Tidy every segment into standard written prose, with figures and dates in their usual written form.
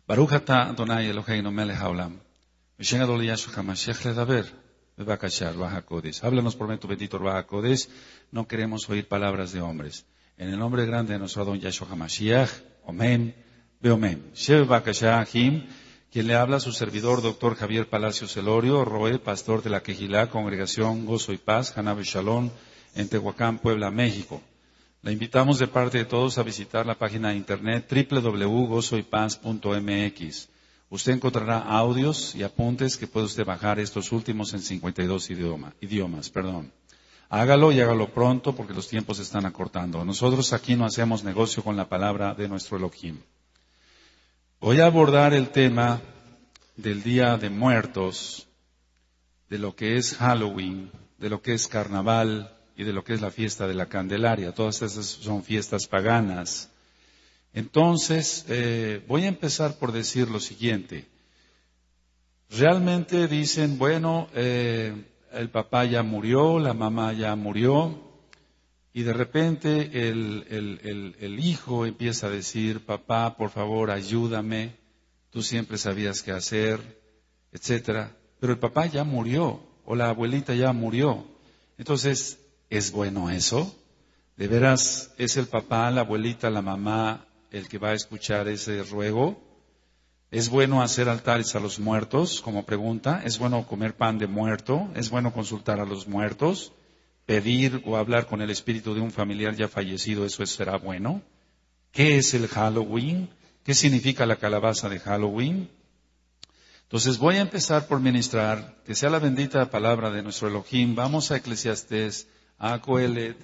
Baruch atah Adonai Eloheinu melech haolam. V'shem Adonai Yahshua HaMashiach ledaber. Bebakashar, Ruach HaKodesh. Háblanos por medio de tu bendito Ruach HaKodesh. No queremos oír palabras de hombres. En el nombre grande de nuestro Adon Yahshua HaMashiach. Omen. Beomen. Shebe Bakashar Him. Quien le habla a su servidor, doctor Javier Palacios Elorio, Roe, pastor de la Quejilá, Congregación Gozo y Paz, Hanabe Shalom, en Tehuacán, Puebla, México. La invitamos de parte de todos a visitar la página de internet www.gozoypaz.mx. Usted encontrará audios y apuntes que puede usted bajar estos últimos en 52 idiomas. Hágalo y hágalo pronto porque los tiempos se están acortando. Nosotros aquí no hacemos negocio con la palabra de nuestro Elohim. Voy a abordar el tema del Día de Muertos, de lo que es Halloween, de lo que es Carnaval y de lo que es la fiesta de la Candelaria. Todas esas son fiestas paganas. Entonces, voy a empezar por decir lo siguiente. Realmente dicen, bueno, el papá ya murió, la mamá ya murió. Y de repente el hijo empieza a decir, papá, por favor, ayúdame, tú siempre sabías qué hacer, etcétera. Pero el papá ya murió, o la abuelita ya murió. Entonces, ¿es bueno eso? ¿De veras es el papá, la abuelita, la mamá el que va a escuchar ese ruego? ¿Es bueno hacer altares a los muertos? Como pregunta, ¿es bueno comer pan de muerto? ¿Es bueno consultar a los muertos? Pedir o hablar con el espíritu de un familiar ya fallecido, ¿eso será bueno? ¿Qué es el Halloween? ¿Qué significa la calabaza de Halloween? Entonces voy a empezar por ministrar, que sea la bendita palabra de nuestro Elohim. Vamos a Eclesiastés, a Coelet,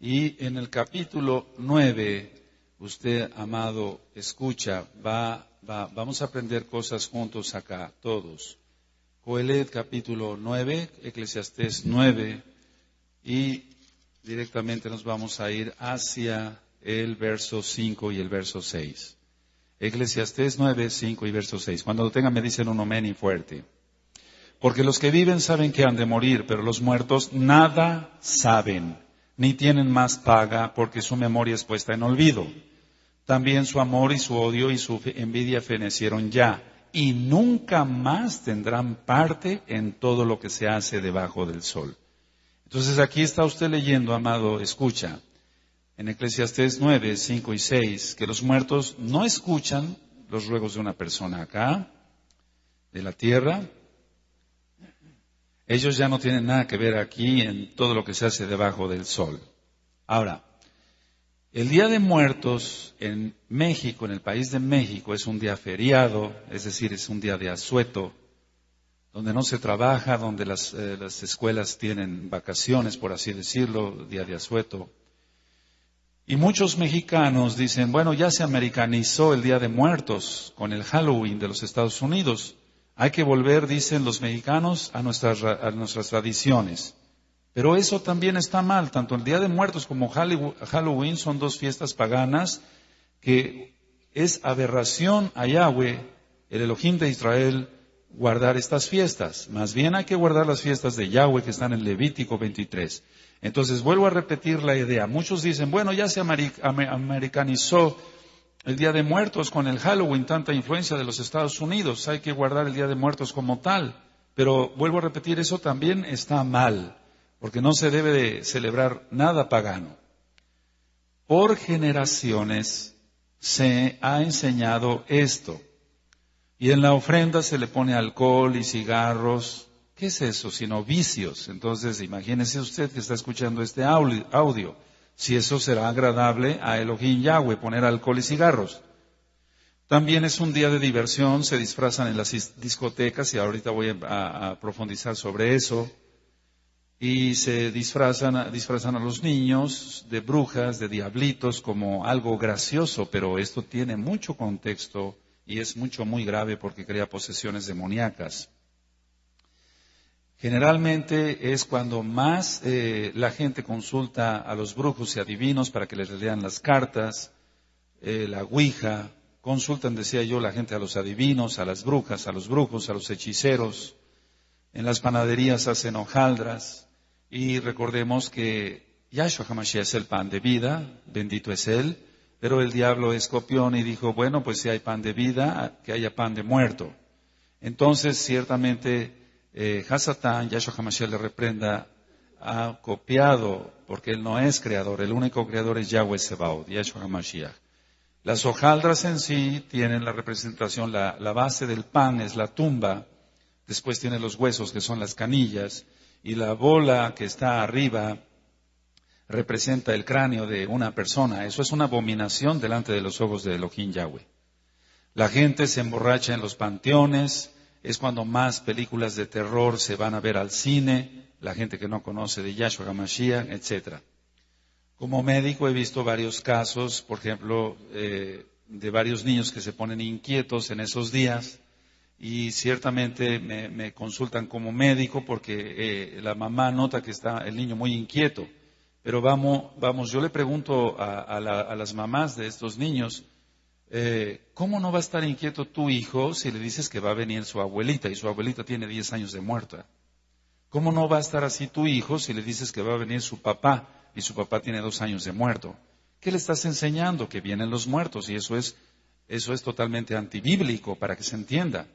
y en el capítulo 9, usted, amado, escucha, vamos a aprender cosas juntos acá, todos. Coelet, capítulo 9, Eclesiastés 9, y directamente nos vamos a ir hacia el verso 5 y el verso 6. Eclesiastés 9, 5 y verso 6. Cuando lo tengan me dicen un amén y fuerte. Porque los que viven saben que han de morir, pero los muertos nada saben, ni tienen más paga, porque su memoria es puesta en olvido. También su amor y su odio y su envidia fenecieron ya, y nunca más tendrán parte en todo lo que se hace debajo del sol. Entonces aquí está usted leyendo, amado, escucha, en Eclesiastés 9, 5 y 6, que los muertos no escuchan los ruegos de una persona acá, de la tierra. Ellos ya no tienen nada que ver aquí en todo lo que se hace debajo del sol. Ahora, el Día de Muertos en México, en el país de México, es un día feriado, es decir, es un día de asueto, donde no se trabaja, donde las escuelas tienen vacaciones, por así decirlo, día de asueto. Y muchos mexicanos dicen, bueno, ya se americanizó el Día de Muertos con el Halloween de los Estados Unidos. Hay que volver, dicen los mexicanos, a nuestras tradiciones. Pero eso también está mal, tanto el Día de Muertos como Halloween son dos fiestas paganas que es aberración a Yahweh, el Elohim de Israel, guardar estas fiestas. Más bien hay que guardar las fiestas de Yahweh que están en Levítico 23. Entonces vuelvo a repetir la idea. Muchos dicen, bueno, ya se americanizó el Día de Muertos con el Halloween, tanta influencia de los Estados Unidos. Hay que guardar el Día de Muertos como tal. Pero vuelvo a repetir, eso también está mal, porque no se debe de celebrar nada pagano. Por generaciones se ha enseñado esto. Y en la ofrenda se le pone alcohol y cigarros. ¿Qué es eso? Sino vicios. Entonces, imagínese usted que está escuchando este audio. Si eso será agradable a Elohim Yahweh, poner alcohol y cigarros. También es un día de diversión, se disfrazan en las discotecas, y ahorita voy a profundizar sobre eso. Y se disfrazan a los niños de brujas, de diablitos, como algo gracioso, pero esto tiene mucho contexto. Y es muy grave porque crea posesiones demoníacas. Generalmente es cuando más la gente consulta a los brujos y adivinos para que les lean las cartas, la ouija. Consultan, decía yo, la gente a los adivinos, a las brujas, a los brujos, a los hechiceros. En las panaderías hacen hojaldras. Y recordemos que Yahshua HaMashiach es el pan de vida, bendito es Él. Pero el diablo es copión y dijo, bueno, pues si hay pan de vida, que haya pan de muerto. Entonces, ciertamente, Hasatán, Yahshua HaMashiach le reprenda, ha copiado, porque él no es creador, el único creador es Yahweh Sebaot, Yahshua HaMashiach. Las hojaldras en sí tienen la representación, la base del pan es la tumba, después tiene los huesos que son las canillas, y la bola que está arriba representa el cráneo de una persona. Eso es una abominación delante de los ojos de Elohim Yahweh. La gente se emborracha en los panteones, es cuando más películas de terror se van a ver al cine, la gente que no conoce de Yahshua HaMashiach, etc. Como médico he visto varios casos, por ejemplo, de varios niños que se ponen inquietos en esos días y ciertamente me consultan como médico porque la mamá nota que está el niño muy inquieto. Pero vamos, yo le pregunto a las mamás de estos niños, ¿cómo no va a estar inquieto tu hijo si le dices que va a venir su abuelita y su abuelita tiene 10 años de muerta? ¿Cómo no va a estar así tu hijo si le dices que va a venir su papá y su papá tiene 2 años de muerto? ¿Qué le estás enseñando? Que vienen los muertos y eso es totalmente antibíblico para que se entienda.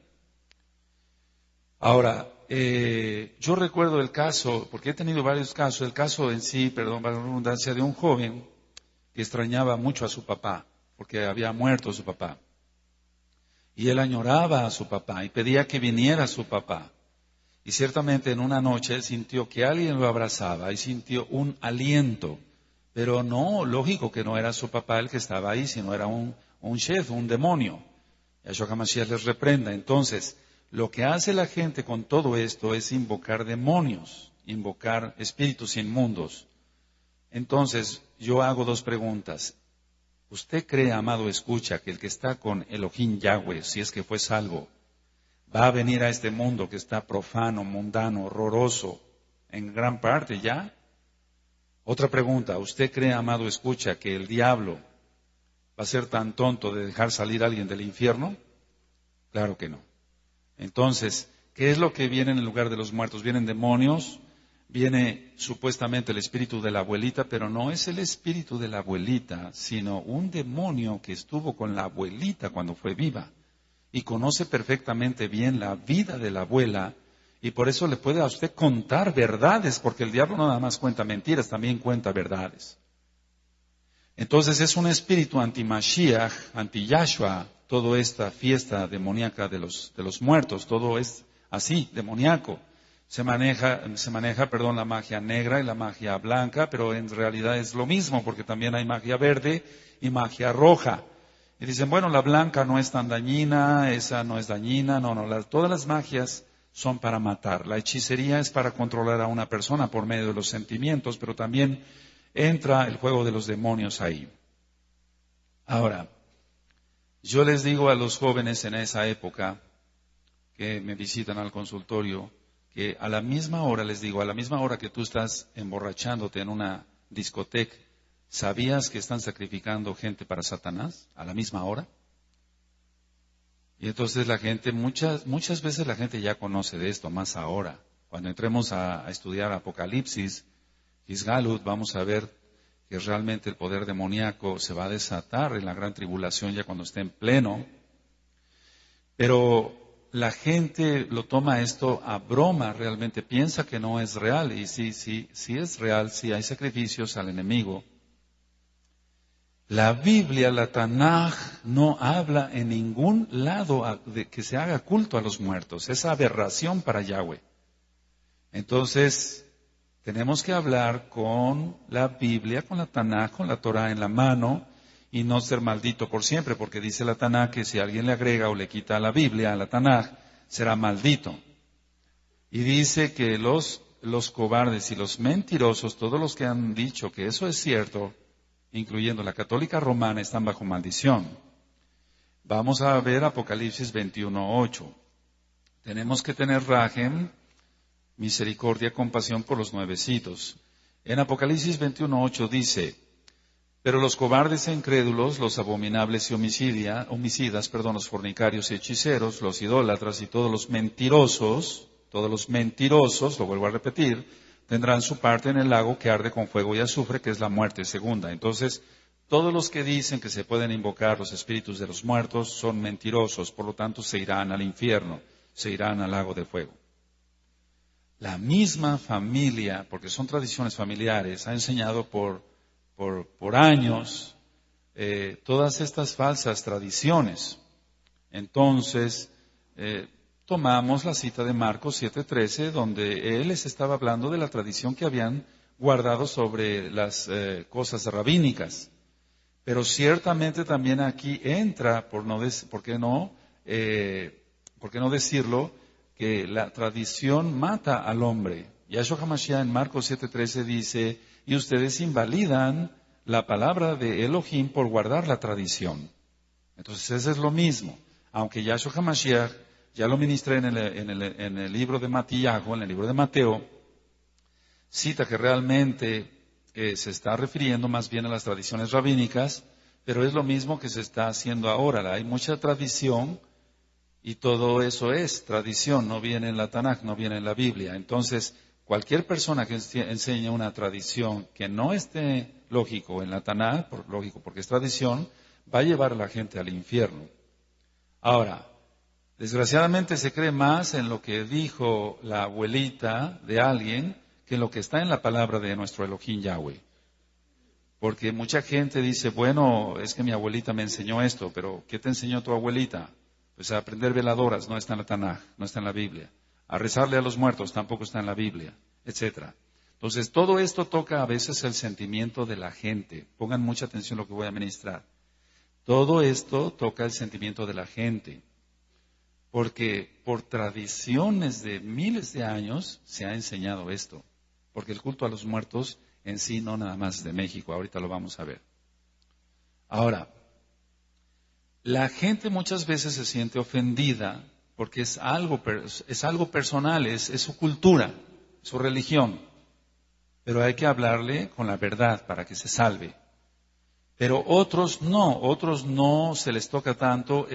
Ahora, yo recuerdo el caso, porque he tenido varios casos, el caso en sí, perdón, para la redundancia, de un joven que extrañaba mucho a su papá, porque había muerto su papá. Y él añoraba a su papá y pedía que viniera su papá. Y ciertamente en una noche él sintió que alguien lo abrazaba y sintió un aliento. Pero no, lógico que no era su papá el que estaba ahí, sino era un chef, un demonio. Yahshua HaMashiach les reprenda. Entonces, lo que hace la gente con todo esto es invocar demonios, invocar espíritus inmundos. Entonces, yo hago 2 preguntas. ¿Usted cree, amado escucha, que el que está con Elohim Yahweh, si es que fue salvo, va a venir a este mundo que está profano, mundano, horroroso, en gran parte ya? Otra pregunta, ¿usted cree, amado escucha, que el diablo va a ser tan tonto de dejar salir a alguien del infierno? Claro que no. Entonces, ¿qué es lo que viene en el lugar de los muertos? Vienen demonios, viene supuestamente el espíritu de la abuelita, pero no es el espíritu de la abuelita, sino un demonio que estuvo con la abuelita cuando fue viva y conoce perfectamente bien la vida de la abuela y por eso le puede a usted contar verdades, porque el diablo no nada más cuenta mentiras, también cuenta verdades. Entonces es un espíritu anti-Mashiach, anti-Yahshua, toda esta fiesta demoníaca de los muertos, todo es así, demoníaco. Se maneja, la magia negra y la magia blanca, pero en realidad es lo mismo, porque también hay magia verde y magia roja. Y dicen, bueno, la blanca no es tan dañina, esa no es dañina, todas las magias son para matar. La hechicería es para controlar a una persona por medio de los sentimientos, pero también entra el juego de los demonios ahí. Ahora, yo les digo a los jóvenes en esa época que me visitan al consultorio, que a la misma hora, les digo, a la misma hora que tú estás emborrachándote en una discoteca, ¿sabías que están sacrificando gente para Satanás a la misma hora? Y entonces la gente, muchas veces la gente ya conoce de esto, más ahora. Cuando entremos a estudiar Apocalipsis, Isgalut, vamos a ver que realmente el poder demoníaco se va a desatar en la gran tribulación ya cuando esté en pleno. Pero la gente lo toma esto a broma, realmente piensa que no es real. Y sí es real, sí hay sacrificios al enemigo. La Biblia, la Tanaj, no habla en ningún lado de que se haga culto a los muertos. Es aberración para Yahweh. Entonces, tenemos que hablar con la Biblia, con la Tanaj, con la Torah en la mano y no ser maldito por siempre, porque dice la Tanaj que si alguien le agrega o le quita a la Biblia, a la Tanaj, será maldito. Y dice que los cobardes y los mentirosos, todos los que han dicho que eso es cierto, incluyendo la católica romana, están bajo maldición. Vamos a ver Apocalipsis 21:8. Tenemos que tener rajem, misericordia, compasión por los nuevecitos. En Apocalipsis 21:8 dice, pero los cobardes e incrédulos, los abominables y homicidas, los fornicarios y hechiceros, los idólatras y todos los mentirosos, lo vuelvo a repetir, tendrán su parte en el lago que arde con fuego y azufre, que es la muerte segunda. Entonces, Todos los que dicen que se pueden invocar los espíritus de los muertos son mentirosos, por lo tanto se irán al infierno, se irán al lago de fuego. La misma familia, porque son tradiciones familiares, ha enseñado por años todas estas falsas tradiciones. Entonces, tomamos la cita de Marcos 7:13, donde él les estaba hablando de la tradición que habían guardado sobre las cosas rabínicas. Pero ciertamente también aquí entra, ¿por qué no decirlo?, que la tradición mata al hombre. Yahshua HaMashiach en Marcos 7:13 dice, y ustedes invalidan la palabra de Elohim por guardar la tradición. Entonces eso es lo mismo. Aunque Yahshua HaMashiach, ya lo ministré en el libro de Matías, en el libro de Mateo, cita que realmente se está refiriendo más bien a las tradiciones rabínicas, pero es lo mismo que se está haciendo ahora. Hay mucha tradición y todo eso es tradición, no viene en la Tanaj, no viene en la Biblia. Entonces, cualquier persona que enseñe una tradición que no esté lógico en la Tanaj, lógico porque es tradición, va a llevar a la gente al infierno. Ahora, desgraciadamente se cree más en lo que dijo la abuelita de alguien que en lo que está en la palabra de nuestro Elohim Yahweh. Porque mucha gente dice, bueno, es que mi abuelita me enseñó esto, pero ¿qué te enseñó tu abuelita? Pues a aprender veladoras, no está en la Tanaj, no está en la Biblia. A rezarle a los muertos, tampoco está en la Biblia, etcétera. Entonces, todo esto toca a veces el sentimiento de la gente. Pongan mucha atención a lo que voy a ministrar. Todo esto toca el sentimiento de la gente. Porque por tradiciones de miles de años se ha enseñado esto. Porque el culto a los muertos en sí no nada más de México, ahorita lo vamos a ver. Ahora, la gente muchas veces se siente ofendida porque es algo personal, es su cultura, su religión. Pero hay que hablarle con la verdad para que se salve. Pero otros no se les toca tanto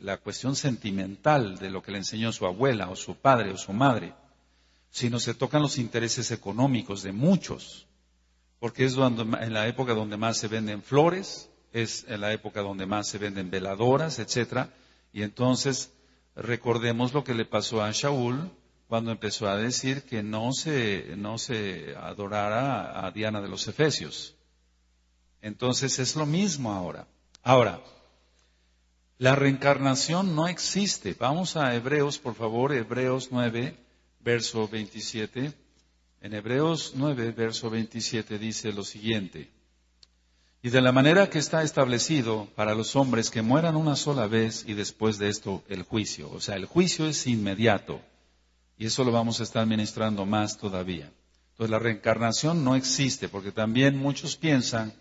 la cuestión sentimental de lo que le enseñó su abuela o su padre o su madre, sino se tocan los intereses económicos de muchos, porque es en la época donde más se venden flores, es en la época donde más se venden veladoras, etcétera, y entonces recordemos lo que le pasó a Shaul cuando empezó a decir que no se adorara a Diana de los Efesios. Entonces es lo mismo ahora. Ahora, la reencarnación no existe. Vamos a Hebreos, por favor, Hebreos 9, verso 27. En Hebreos 9, verso 27 dice lo siguiente. Y de la manera que está establecido para los hombres que mueran una sola vez y después de esto el juicio. O sea, el juicio es inmediato. Y eso lo vamos a estar ministrando más todavía. Entonces la reencarnación no existe porque también muchos piensan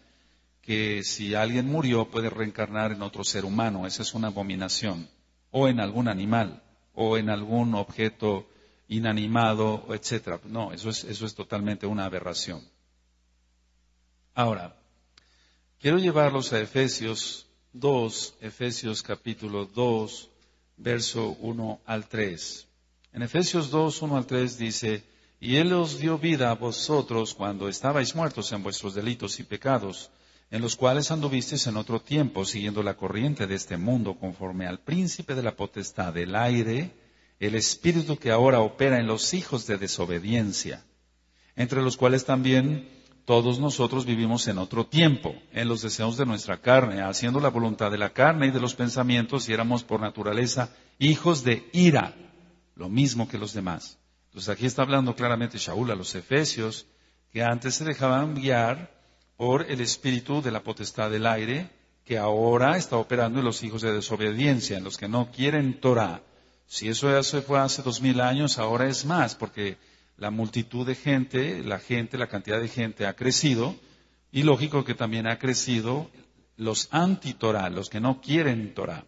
que si alguien murió puede reencarnar en otro ser humano. Esa es una abominación. O en algún animal, o en algún objeto inanimado, etcétera. No, eso es totalmente una aberración. Ahora, quiero llevarlos a Efesios 2, Efesios capítulo 2, verso 1 al 3. En Efesios 2, 1 al 3 dice, y Él os dio vida a vosotros cuando estabais muertos en vuestros delitos y pecados, en los cuales anduvisteis en otro tiempo, siguiendo la corriente de este mundo, conforme al príncipe de la potestad del aire, el espíritu que ahora opera en los hijos de desobediencia, entre los cuales también todos nosotros vivimos en otro tiempo, en los deseos de nuestra carne, haciendo la voluntad de la carne y de los pensamientos, y éramos por naturaleza hijos de ira, lo mismo que los demás. Entonces aquí está hablando claramente Shaul a los efesios, que antes se dejaban guiar por el espíritu de la potestad del aire, que ahora está operando en los hijos de desobediencia, en los que no quieren Torah. Si eso fue hace 2000 años, ahora es más, porque la multitud de gente, la cantidad de gente ha crecido, y lógico que también ha crecido los anti-Torah, los que no quieren Torah.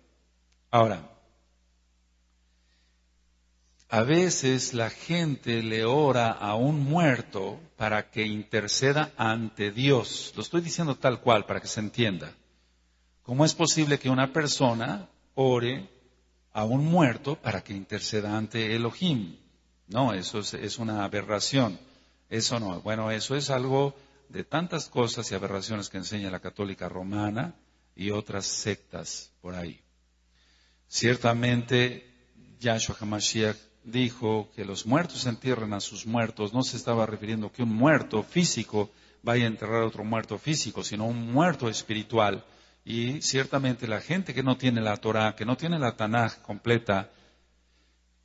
Ahora, a veces la gente le ora a un muerto para que interceda ante Dios. Lo estoy diciendo tal cual para que se entienda. ¿Cómo es posible que una persona ore a un muerto para que interceda ante Elohim? No, eso es una aberración. Eso no. Bueno, eso es algo de tantas cosas y aberraciones que enseña la católica romana y otras sectas por ahí. Ciertamente, Yahshua HaMashiach dijo que los muertos entierran a sus muertos. No se estaba refiriendo que un muerto físico vaya a enterrar a otro muerto físico, sino un muerto espiritual. Y ciertamente la gente que no tiene la Torah, que no tiene la Tanaj completa,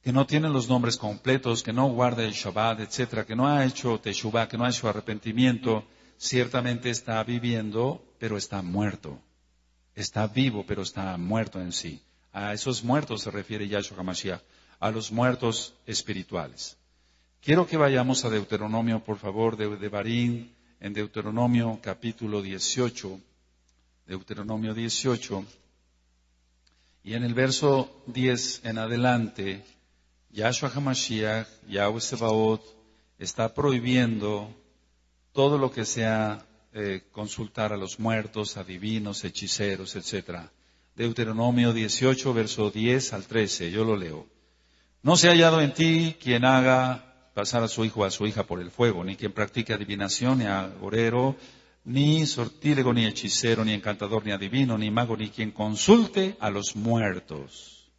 que no tiene los nombres completos, que no guarda el Shabbat, etcétera, que no ha hecho Teshuvah, que no ha hecho arrepentimiento, ciertamente está viviendo, pero está muerto. Está vivo, pero está muerto en sí. A esos muertos se refiere Yahshua HaMashiach, a los muertos espirituales. Quiero que vayamos a Deuteronomio, por favor, de Devarim, en Deuteronomio capítulo 18. Deuteronomio 18. Y en el verso 10 en adelante, Yahshua HaMashiach, Yahweh Sebaot, está prohibiendo todo lo que sea consultar a los muertos, adivinos, hechiceros, etc. Deuteronomio 18, verso 10 al 13, yo lo leo. No se ha hallado en ti quien haga pasar a su hijo o a su hija por el fuego, ni quien practique adivinación, ni agorero, ni sortílego, ni hechicero, ni encantador, ni adivino, ni mago, ni quien consulte a los muertos.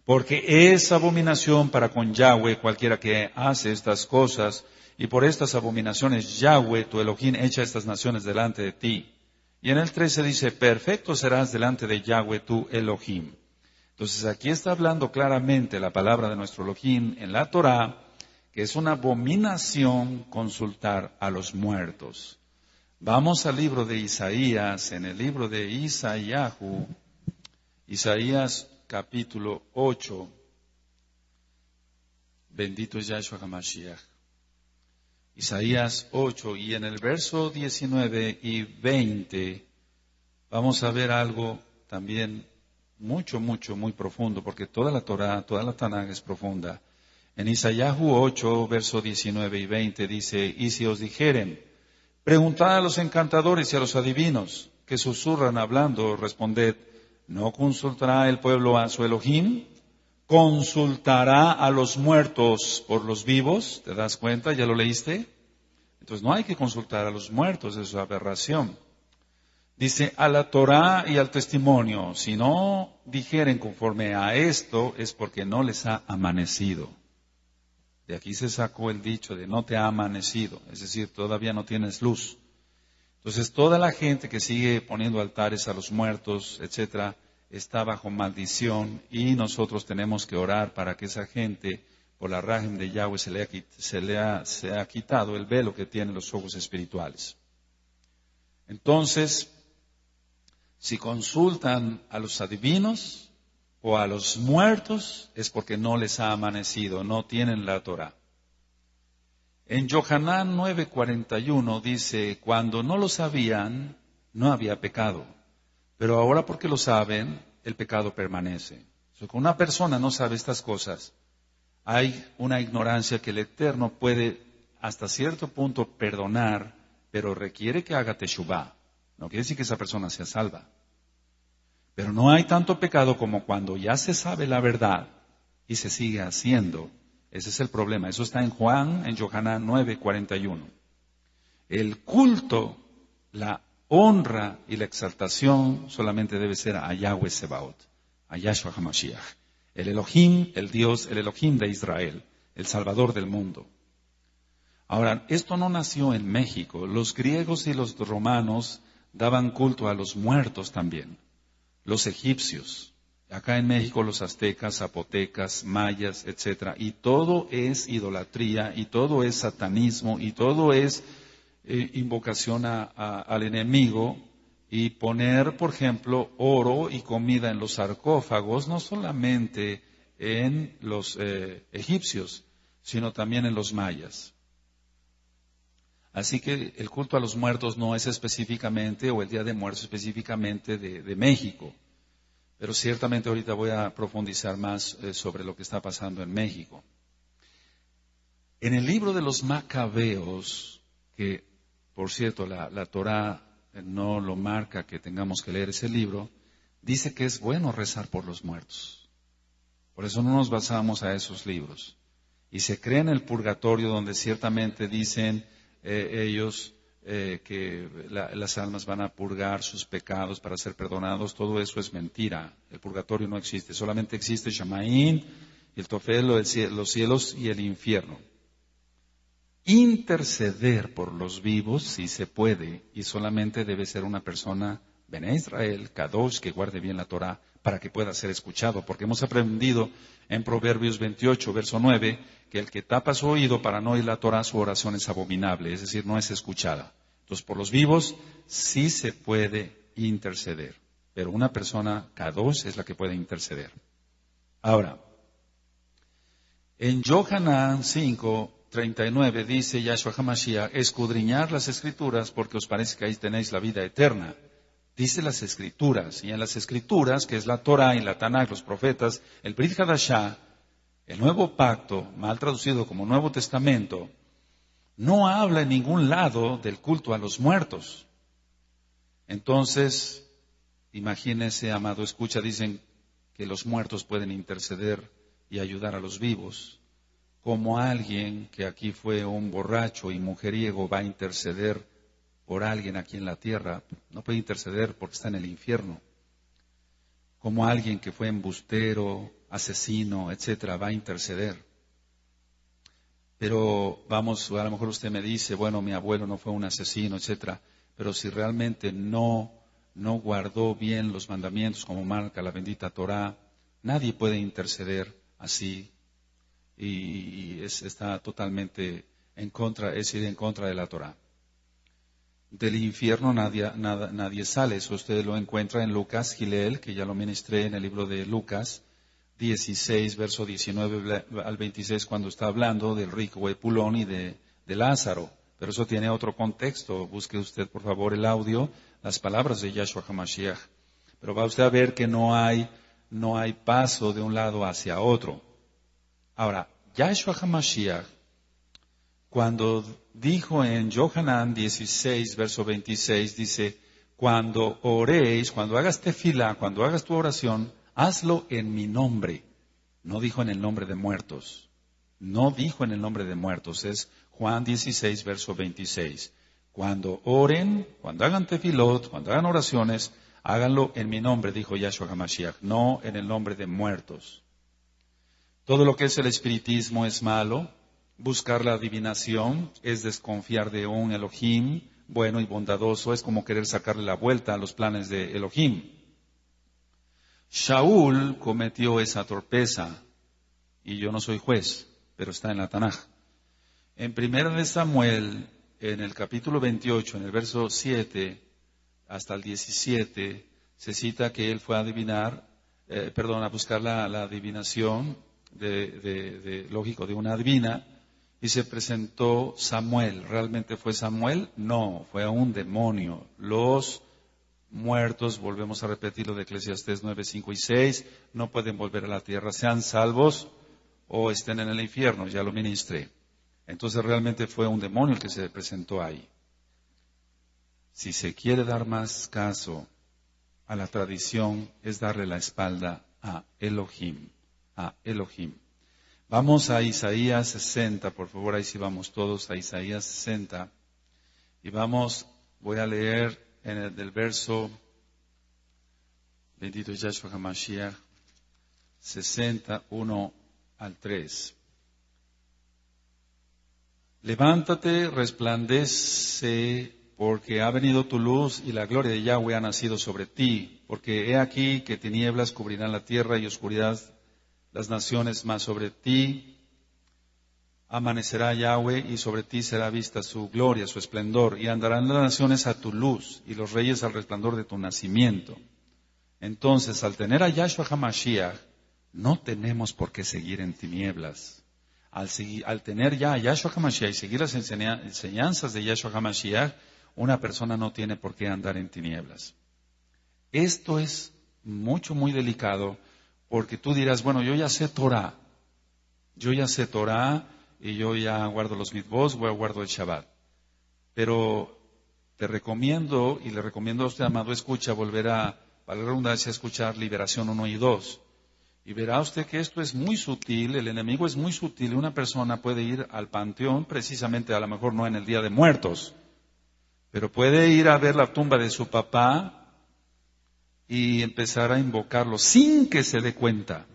Porque es abominación para con Yahweh cualquiera que hace estas cosas, y por estas abominaciones Yahweh, tu Elohim, echa estas naciones delante de ti. Y en el 13 dice, perfecto serás delante de Yahweh, tu Elohim. Entonces aquí está hablando claramente la palabra de nuestro Elohim en la Torah, que es una abominación consultar a los muertos. Vamos al libro de Isaías, en el libro de Isaíahu, Isaías capítulo 8, bendito es Yahshua HaMashiach. Isaías 8, y en el verso 19 y 20 vamos a ver algo también muy profundo, porque toda la Torah, toda la Tanaj es profunda. En Isaíahu 8, verso 19 y 20 dice, y si os dijeren, preguntad a los encantadores y a los adivinos, que susurran hablando, responded, ¿no consultará el pueblo a su Elohim? ¿Consultará a los muertos por los vivos? ¿Te das cuenta? ¿Ya lo leíste? Entonces no hay que consultar a los muertos, es una aberración. Dice, a la Torah y al testimonio, si no dijeren conforme a esto, es porque no les ha amanecido. De aquí se sacó el dicho de no te ha amanecido, es decir, todavía no tienes luz. Entonces toda la gente que sigue poniendo altares a los muertos, etcétera, está bajo maldición y nosotros tenemos que orar para que esa gente, por la rajem de Yahweh, se ha quitado el velo que tienen los ojos espirituales. Entonces, si consultan a los adivinos o a los muertos, es porque no les ha amanecido, no tienen la Torah. En Yohanan 9:41 dice, cuando no lo sabían, no había pecado. Pero ahora porque lo saben, el pecado permanece. Cuando una persona no sabe estas cosas, hay una ignorancia que el Eterno puede hasta cierto punto perdonar, pero requiere que haga teshuvah. No quiere decir que esa persona sea salva. Pero no hay tanto pecado como cuando ya se sabe la verdad y se sigue haciendo. Ese es el problema. Eso está en Yohanan 9:41. El culto, la honra y la exaltación solamente debe ser a Yahweh Sebaot, a Yahshua HaMashiach, el Elohim, el Dios, el Elohim de Israel, el Salvador del mundo. Ahora, esto no nació en México. Los griegos y los romanos daban culto a los muertos también. Los egipcios, acá en México los aztecas, zapotecas, mayas, etcétera. Y todo es idolatría, y todo es satanismo, y todo es invocación al enemigo, y poner, por ejemplo, oro y comida en los sarcófagos, no solamente en los egipcios, sino también en los mayas. Así que el culto a los muertos no es específicamente, o el Día de Muertos específicamente de México. Pero ciertamente ahorita voy a profundizar más sobre lo que está pasando en México. En el libro de los Macabeos, que por cierto la Torah no lo marca que tengamos que leer ese libro, dice que es bueno rezar por los muertos. Por eso no nos basamos a esos libros. Y se cree en el purgatorio donde ciertamente dicen ellos, que las almas van a purgar sus pecados para ser perdonados, todo eso es mentira. El purgatorio no existe, solamente existe Shamaín, el Tofel, los cielos y el infierno. Interceder por los vivos sí se puede, y solamente debe ser una persona Bené Israel, Kadosh, que guarde bien la Torah, para que pueda ser escuchado, porque hemos aprendido en Proverbios 28, verso 9, que el que tapa su oído para no oír la Torah, su oración es abominable, es decir, no es escuchada. Entonces, por los vivos sí se puede interceder, pero una persona Kadosh es la que puede interceder. Ahora, en Yohanan 5:39 dice Yahshua HaMashiach, escudriñar las Escrituras porque os parece que ahí tenéis la vida eterna. Dice las Escrituras, y en las Escrituras, que es la Torah y la Tanakh, los profetas, el Brit Hadashah, el Nuevo Pacto, mal traducido como Nuevo Testamento, no habla en ningún lado del culto a los muertos. Entonces, imagínense, amado escucha, dicen que los muertos pueden interceder y ayudar a los vivos. Como alguien que aquí fue un borracho y mujeriego va a interceder por alguien aquí en la tierra, no puede interceder porque está en el infierno. Como alguien que fue embustero, asesino, etcétera, va a interceder. Pero vamos, a lo mejor usted me dice, bueno, mi abuelo no fue un asesino, etcétera, pero si realmente no guardó bien los mandamientos como marca la bendita Torah, nadie puede interceder así y está totalmente en contra, es ir en contra de la Torah. Del infierno nadie sale. Eso usted lo encuentra en Lucas, Gilel, que ya lo ministré en el libro de Lucas 16, verso 19 al 26, cuando está hablando del rico Epulón y de Lázaro. Pero eso tiene otro contexto. Busque usted, por favor, el audio, las palabras de Yahshua HaMashiach. Pero va usted a ver que no hay paso de un lado hacia otro. Ahora, Yahshua HaMashiach, cuando dijo en Yohanan 16, verso 26, dice, cuando oréis, cuando hagas tefilá, cuando hagas tu oración, hazlo en mi nombre. No dijo en el nombre de muertos. No dijo en el nombre de muertos. Es Juan 16, verso 26. Cuando oren, cuando hagan tefilot, cuando hagan oraciones, háganlo en mi nombre, dijo Yahshua HaMashiach, no en el nombre de muertos. Todo lo que es el espiritismo es malo. Buscar la adivinación es desconfiar de un Elohim bueno y bondadoso, es como querer sacarle la vuelta a los planes de Elohim. Shaul cometió esa torpeza, y yo no soy juez, pero está en la Tanaj. En 1 Samuel, en el capítulo 28, en el verso 7 hasta el 17, se cita que él fue a buscar la adivinación lógico, de una adivina, y se presentó Samuel. ¿Realmente fue Samuel? No, fue un demonio. Los muertos, volvemos a repetirlo de Eclesiastés 9, 5 y 6, no pueden volver a la tierra, sean salvos o estén en el infierno, ya lo ministré. Entonces realmente fue un demonio el que se presentó ahí. Si se quiere dar más caso a la tradición, es darle la espalda a Elohim, Vamos a Isaías 60, por favor, ahí sí vamos todos a Isaías 60. Y voy a leer del verso, bendito Yahshua HaMashiach, 61 al 3. Levántate, resplandece, porque ha venido tu luz y la gloria de Yahweh ha nacido sobre ti. Porque he aquí que tinieblas cubrirán la tierra y oscuridad las naciones, mas sobre ti amanecerá Yahweh y sobre ti será vista su gloria, su esplendor, y andarán las naciones a tu luz y los reyes al resplandor de tu nacimiento. Entonces, al tener a Yahshua HaMashiach, no tenemos por qué seguir en tinieblas. Al tener ya a Yahshua HaMashiach y seguir las enseñanzas de Yahshua HaMashiach, una persona no tiene por qué andar en tinieblas. Esto es muy delicado, porque tú dirás, bueno, yo ya sé Torah y yo ya guardo los mitzvot, guardo el Shabbat. Pero te recomiendo, y le recomiendo a usted, amado escucha, volver a la redundancia, escuchar Liberación 1 y 2. Y verá usted que esto es muy sutil, el enemigo es muy sutil, una persona puede ir al panteón, precisamente a lo mejor no en el Día de Muertos, Pero puede ir a ver la tumba de su papá y empezar a invocarlo sin que se dé cuenta.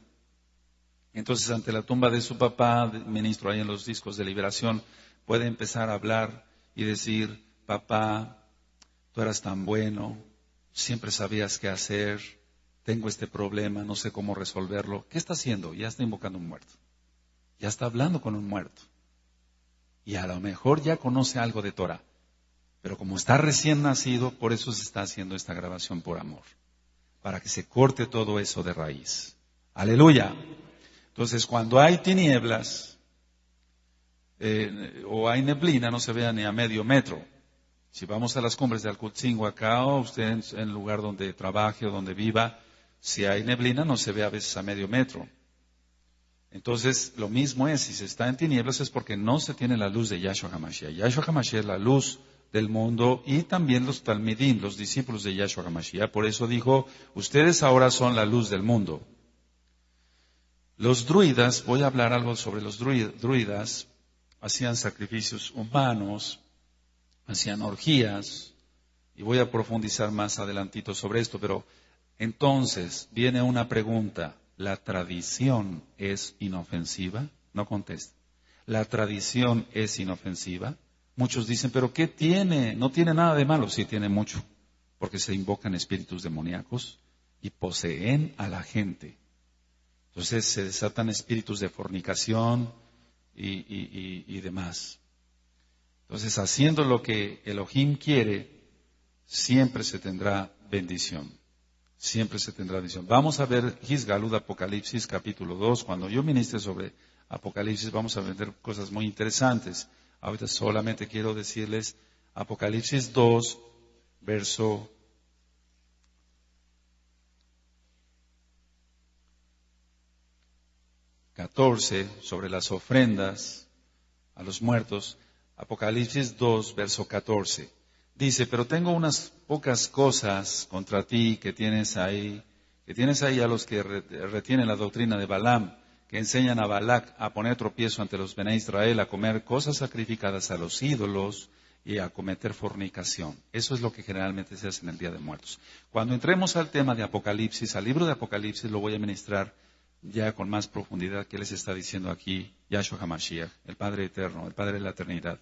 Entonces, ante la tumba de su papá, ministro ahí en los discos de liberación, puede empezar a hablar y decir: papá, tú eras tan bueno, siempre sabías qué hacer, tengo este problema, no sé cómo resolverlo. ¿Qué está haciendo? Ya está invocando a un muerto. Ya está hablando con un muerto. Y a lo mejor ya conoce algo de Torah. Pero como está recién nacido, por eso se está haciendo esta grabación por amor. Para que se corte todo eso de raíz. ¡Aleluya! Entonces, cuando hay tinieblas o hay neblina, no se vea ni a medio metro. Si vamos a las cumbres de Alcutzinhuacao, usted en el lugar donde trabaje o donde viva, si hay neblina, no se ve a veces a medio metro. Entonces, lo mismo es, si se está en tinieblas es porque no se tiene la luz de Yahshua HaMashiach. Yahshua HaMashiach es la luz del mundo y también los talmidim, los discípulos de Yahshua HaMashiach. Por eso dijo, ustedes ahora son la luz del mundo. Los druidas, voy a hablar algo sobre los druidas, hacían sacrificios humanos, hacían orgías, y voy a profundizar más adelantito sobre esto, pero entonces viene una pregunta: ¿la tradición es inofensiva? No contesta. ¿La tradición es inofensiva? Muchos dicen, ¿pero qué tiene? No tiene nada de malo. Sí tiene mucho, porque se invocan espíritus demoníacos y poseen a la gente. Entonces se desatan espíritus de fornicación y demás. Entonces, haciendo lo que Elohim quiere, siempre se tendrá bendición. Siempre se tendrá bendición. Vamos a ver Gisgalud Apocalipsis capítulo 2. Cuando yo ministre sobre Apocalipsis vamos a ver cosas muy interesantes. Ahorita solamente quiero decirles Apocalipsis 2, verso 14, sobre las ofrendas a los muertos. Apocalipsis 2, verso 14. Dice, pero tengo unas pocas cosas contra ti que tienes ahí a los que retienen la doctrina de Balaam, que enseñan a Balac a poner tropiezo ante los Bene Israel, a comer cosas sacrificadas a los ídolos y a cometer fornicación. Eso es lo que generalmente se hace en el Día de Muertos. Cuando entremos al tema de Apocalipsis, al libro de Apocalipsis, lo voy a ministrar ya con más profundidad que les está diciendo aquí Yahshua HaMashiach, el Padre Eterno, el Padre de la Eternidad.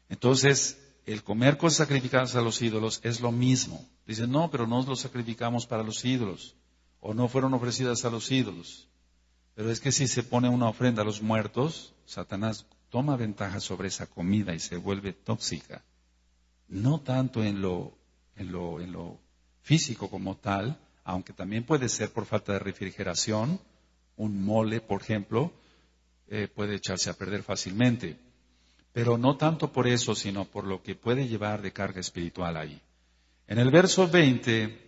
Entonces, el comer cosas sacrificadas a los ídolos es lo mismo. Dicen, no, pero no los sacrificamos para los ídolos, o no fueron ofrecidas a los ídolos. Pero es que si se pone una ofrenda a los muertos, Satanás toma ventaja sobre esa comida y se vuelve tóxica. No tanto en lo físico como tal, aunque también puede ser por falta de refrigeración. Un mole, por ejemplo, puede echarse a perder fácilmente. Pero no tanto por eso, sino por lo que puede llevar de carga espiritual ahí. En el verso 20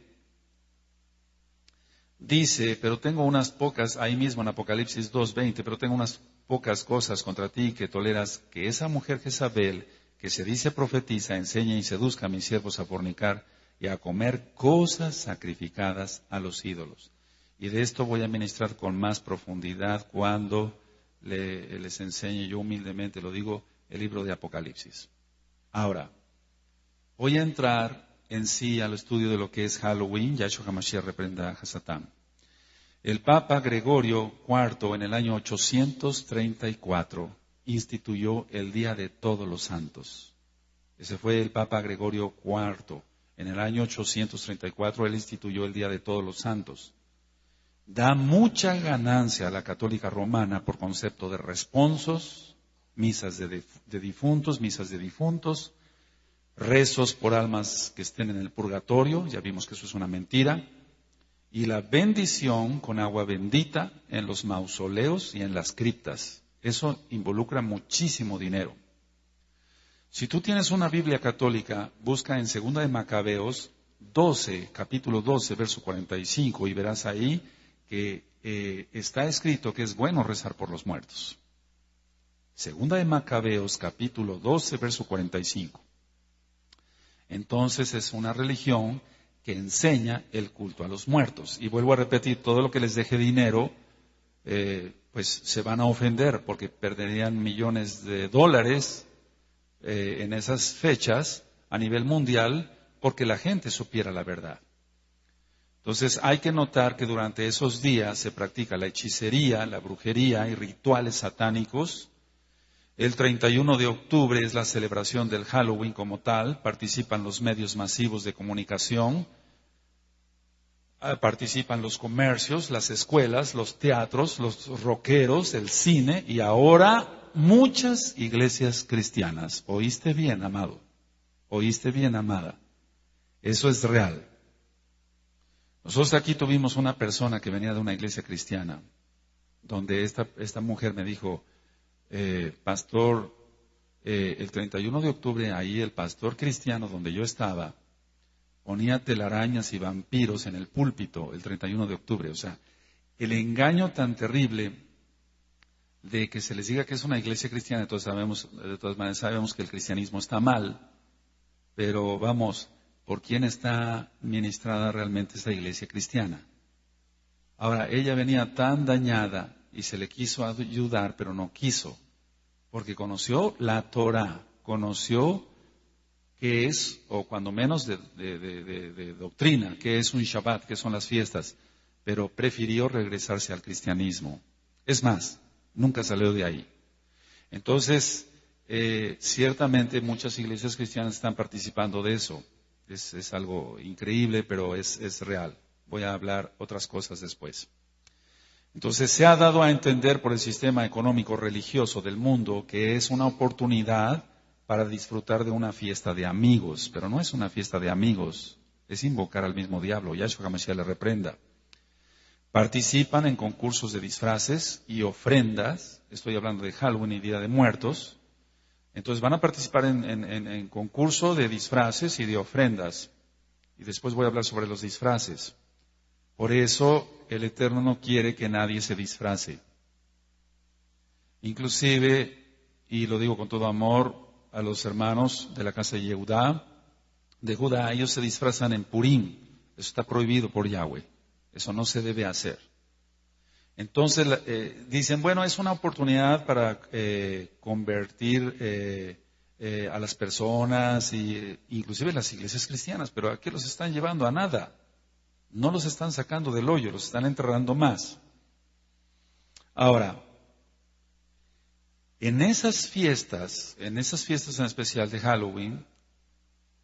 dice, pero tengo unas pocas, ahí mismo en Apocalipsis 2:20, pero tengo unas pocas cosas contra ti que toleras que esa mujer Jezabel, que se dice profetiza, enseñe y seduzca a mis siervos a fornicar y a comer cosas sacrificadas a los ídolos. Y de esto voy a ministrar con más profundidad cuando les enseñe, yo humildemente lo digo, el libro de Apocalipsis. Ahora, voy a entrar en sí al estudio de lo que es Halloween. Yahshua HaMashiach reprenda a Hasatán. El Papa Gregorio IV en el año 834 instituyó el Día de Todos los Santos. Ese fue el Papa Gregorio IV. En el año 834 él instituyó el Día de Todos los Santos. Da mucha ganancia a la católica romana por concepto de responsos, misas de difuntos, rezos por almas que estén en el purgatorio, ya vimos que eso es una mentira, y la bendición con agua bendita en los mausoleos y en las criptas. Eso involucra muchísimo dinero. Si tú tienes una Biblia católica, busca en 2 de Macabeos 12, capítulo 12, verso 45, y verás ahí que está escrito que es bueno rezar por los muertos. 2 de Macabeos, capítulo 12, verso 45. Entonces es una religión que enseña el culto a los muertos. Y vuelvo a repetir, todo lo que les deje dinero, pues se van a ofender porque perderían millones de dólares en esas fechas a nivel mundial porque la gente supiera la verdad. Entonces hay que notar que durante esos días se practica la hechicería, la brujería y rituales satánicos. El 31 de octubre es la celebración del Halloween como tal, participan los medios masivos de comunicación, participan los comercios, las escuelas, los teatros, los rockeros, el cine y ahora muchas iglesias cristianas. ¿Oíste bien, amado? ¿Oíste bien, amada? Eso es real. Nosotros aquí tuvimos una persona que venía de una iglesia cristiana, donde esta mujer me dijo, pastor, el 31 de octubre ahí el pastor cristiano donde yo estaba ponía telarañas y vampiros en el púlpito el 31 de octubre. O sea, el engaño tan terrible de que se les diga que es una iglesia cristiana, de todas maneras sabemos que el cristianismo está mal, pero vamos, ¿por quién está ministrada realmente esta iglesia cristiana? Ahora, ella venía tan dañada y se le quiso ayudar, pero no quiso, porque conoció la Torah, conoció qué es, o cuando menos de doctrina, qué es un Shabbat, qué son las fiestas, pero prefirió regresarse al cristianismo. Es más, nunca salió de ahí. Entonces, ciertamente muchas iglesias cristianas están participando de eso. Es algo increíble, pero es real. Voy a hablar otras cosas después. Entonces, se ha dado a entender por el sistema económico religioso del mundo que es una oportunidad para disfrutar de una fiesta de amigos, pero no es una fiesta de amigos, es invocar al mismo diablo. Yahshua HaMashiach le reprenda. Participan en concursos de disfraces y ofrendas, estoy hablando de Halloween y Día de Muertos. Entonces van a participar en concurso de disfraces y de ofrendas. Y después voy a hablar sobre los disfraces. Por eso el Eterno no quiere que nadie se disfrace. Inclusive, y lo digo con todo amor, a los hermanos de la casa de Judá, ellos se disfrazan en Purim. Eso está prohibido por Yahweh. Eso no se debe hacer. Entonces dicen, bueno, es una oportunidad para convertir a las personas, inclusive las iglesias cristianas, pero ¿a qué los están llevando? A nada. No los están sacando del hoyo, los están enterrando más. Ahora, en esas fiestas en especial de Halloween,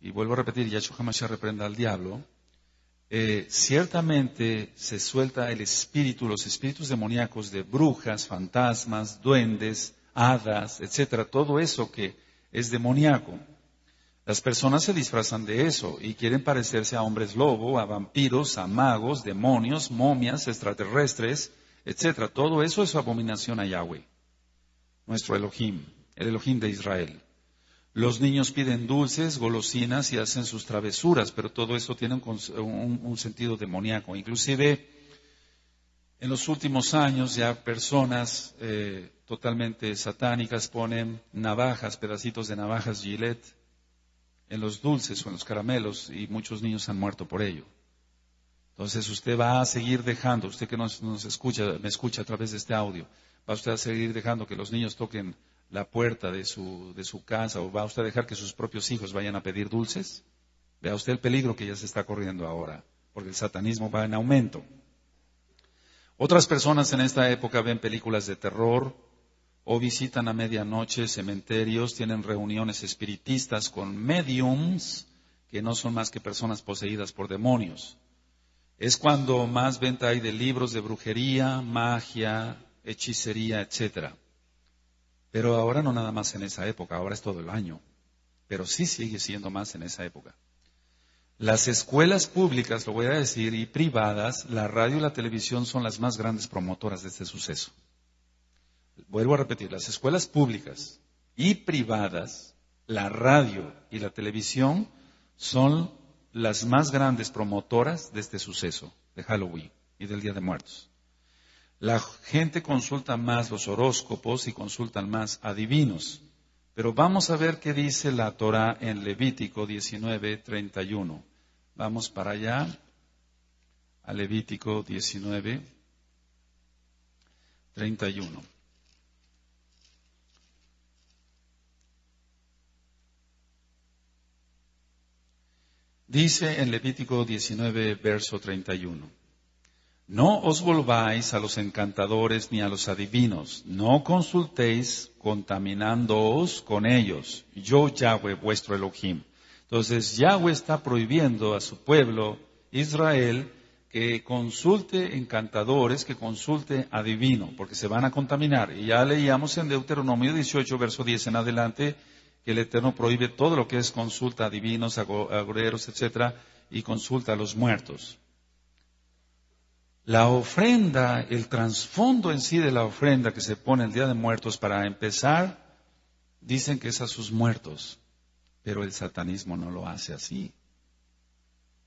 y vuelvo a repetir, Yahshua HaMashiach reprenda al diablo, ciertamente se suelta los espíritus demoníacos de brujas, fantasmas, duendes, hadas, etcétera, todo eso que es demoníaco. Las personas se disfrazan de eso y quieren parecerse a hombres lobo, a vampiros, a magos, demonios, momias, extraterrestres, etcétera. Todo eso es abominación a Yahweh, nuestro Elohim, el Elohim de Israel. Los niños piden dulces, golosinas y hacen sus travesuras, pero todo eso tiene un sentido demoníaco. Inclusive, en los últimos años ya personas totalmente satánicas ponen navajas, pedacitos de navajas Gillette, en los dulces o en los caramelos y muchos niños han muerto por ello. Entonces usted va a seguir dejando, usted que nos escucha, me escucha a través de este audio, va usted a seguir dejando que los niños toquen la puerta de su casa o va usted a dejar que sus propios hijos vayan a pedir dulces. Vea usted el peligro que ya se está corriendo ahora, porque el satanismo va en aumento. Otras personas en esta época ven películas de terror, o visitan a medianoche cementerios, tienen reuniones espiritistas con mediums, que no son más que personas poseídas por demonios. Es cuando más venta hay de libros de brujería, magia, hechicería, etcétera. Pero ahora no nada más en esa época, ahora es todo el año. Pero sí sigue siendo más en esa época. Las escuelas públicas, lo voy a decir, y privadas, la radio y la televisión son las más grandes promotoras de este suceso. Vuelvo a repetir, las escuelas públicas y privadas, la radio y la televisión son las más grandes promotoras de este suceso de Halloween y del Día de Muertos. La gente consulta más los horóscopos y consultan más adivinos. Pero vamos a ver qué dice la Torah en Levítico 19:31. Vamos para allá, a Levítico 19:31. Dice en Levítico 19, verso 31. No os volváis a los encantadores ni a los adivinos, no consultéis contaminándoos con ellos. Yo, Yahweh, vuestro Elohim. Entonces, Yahweh está prohibiendo a su pueblo, Israel, que consulte encantadores, que consulte adivino, porque se van a contaminar. Y ya leíamos en Deuteronomio 18, verso 10 en adelante, que el Eterno prohíbe todo lo que es consulta a adivinos, agoreros, etcétera, y consulta a los muertos. La ofrenda, el trasfondo en sí de la ofrenda que se pone el Día de Muertos, para empezar, dicen que es a sus muertos, pero el satanismo no lo hace así.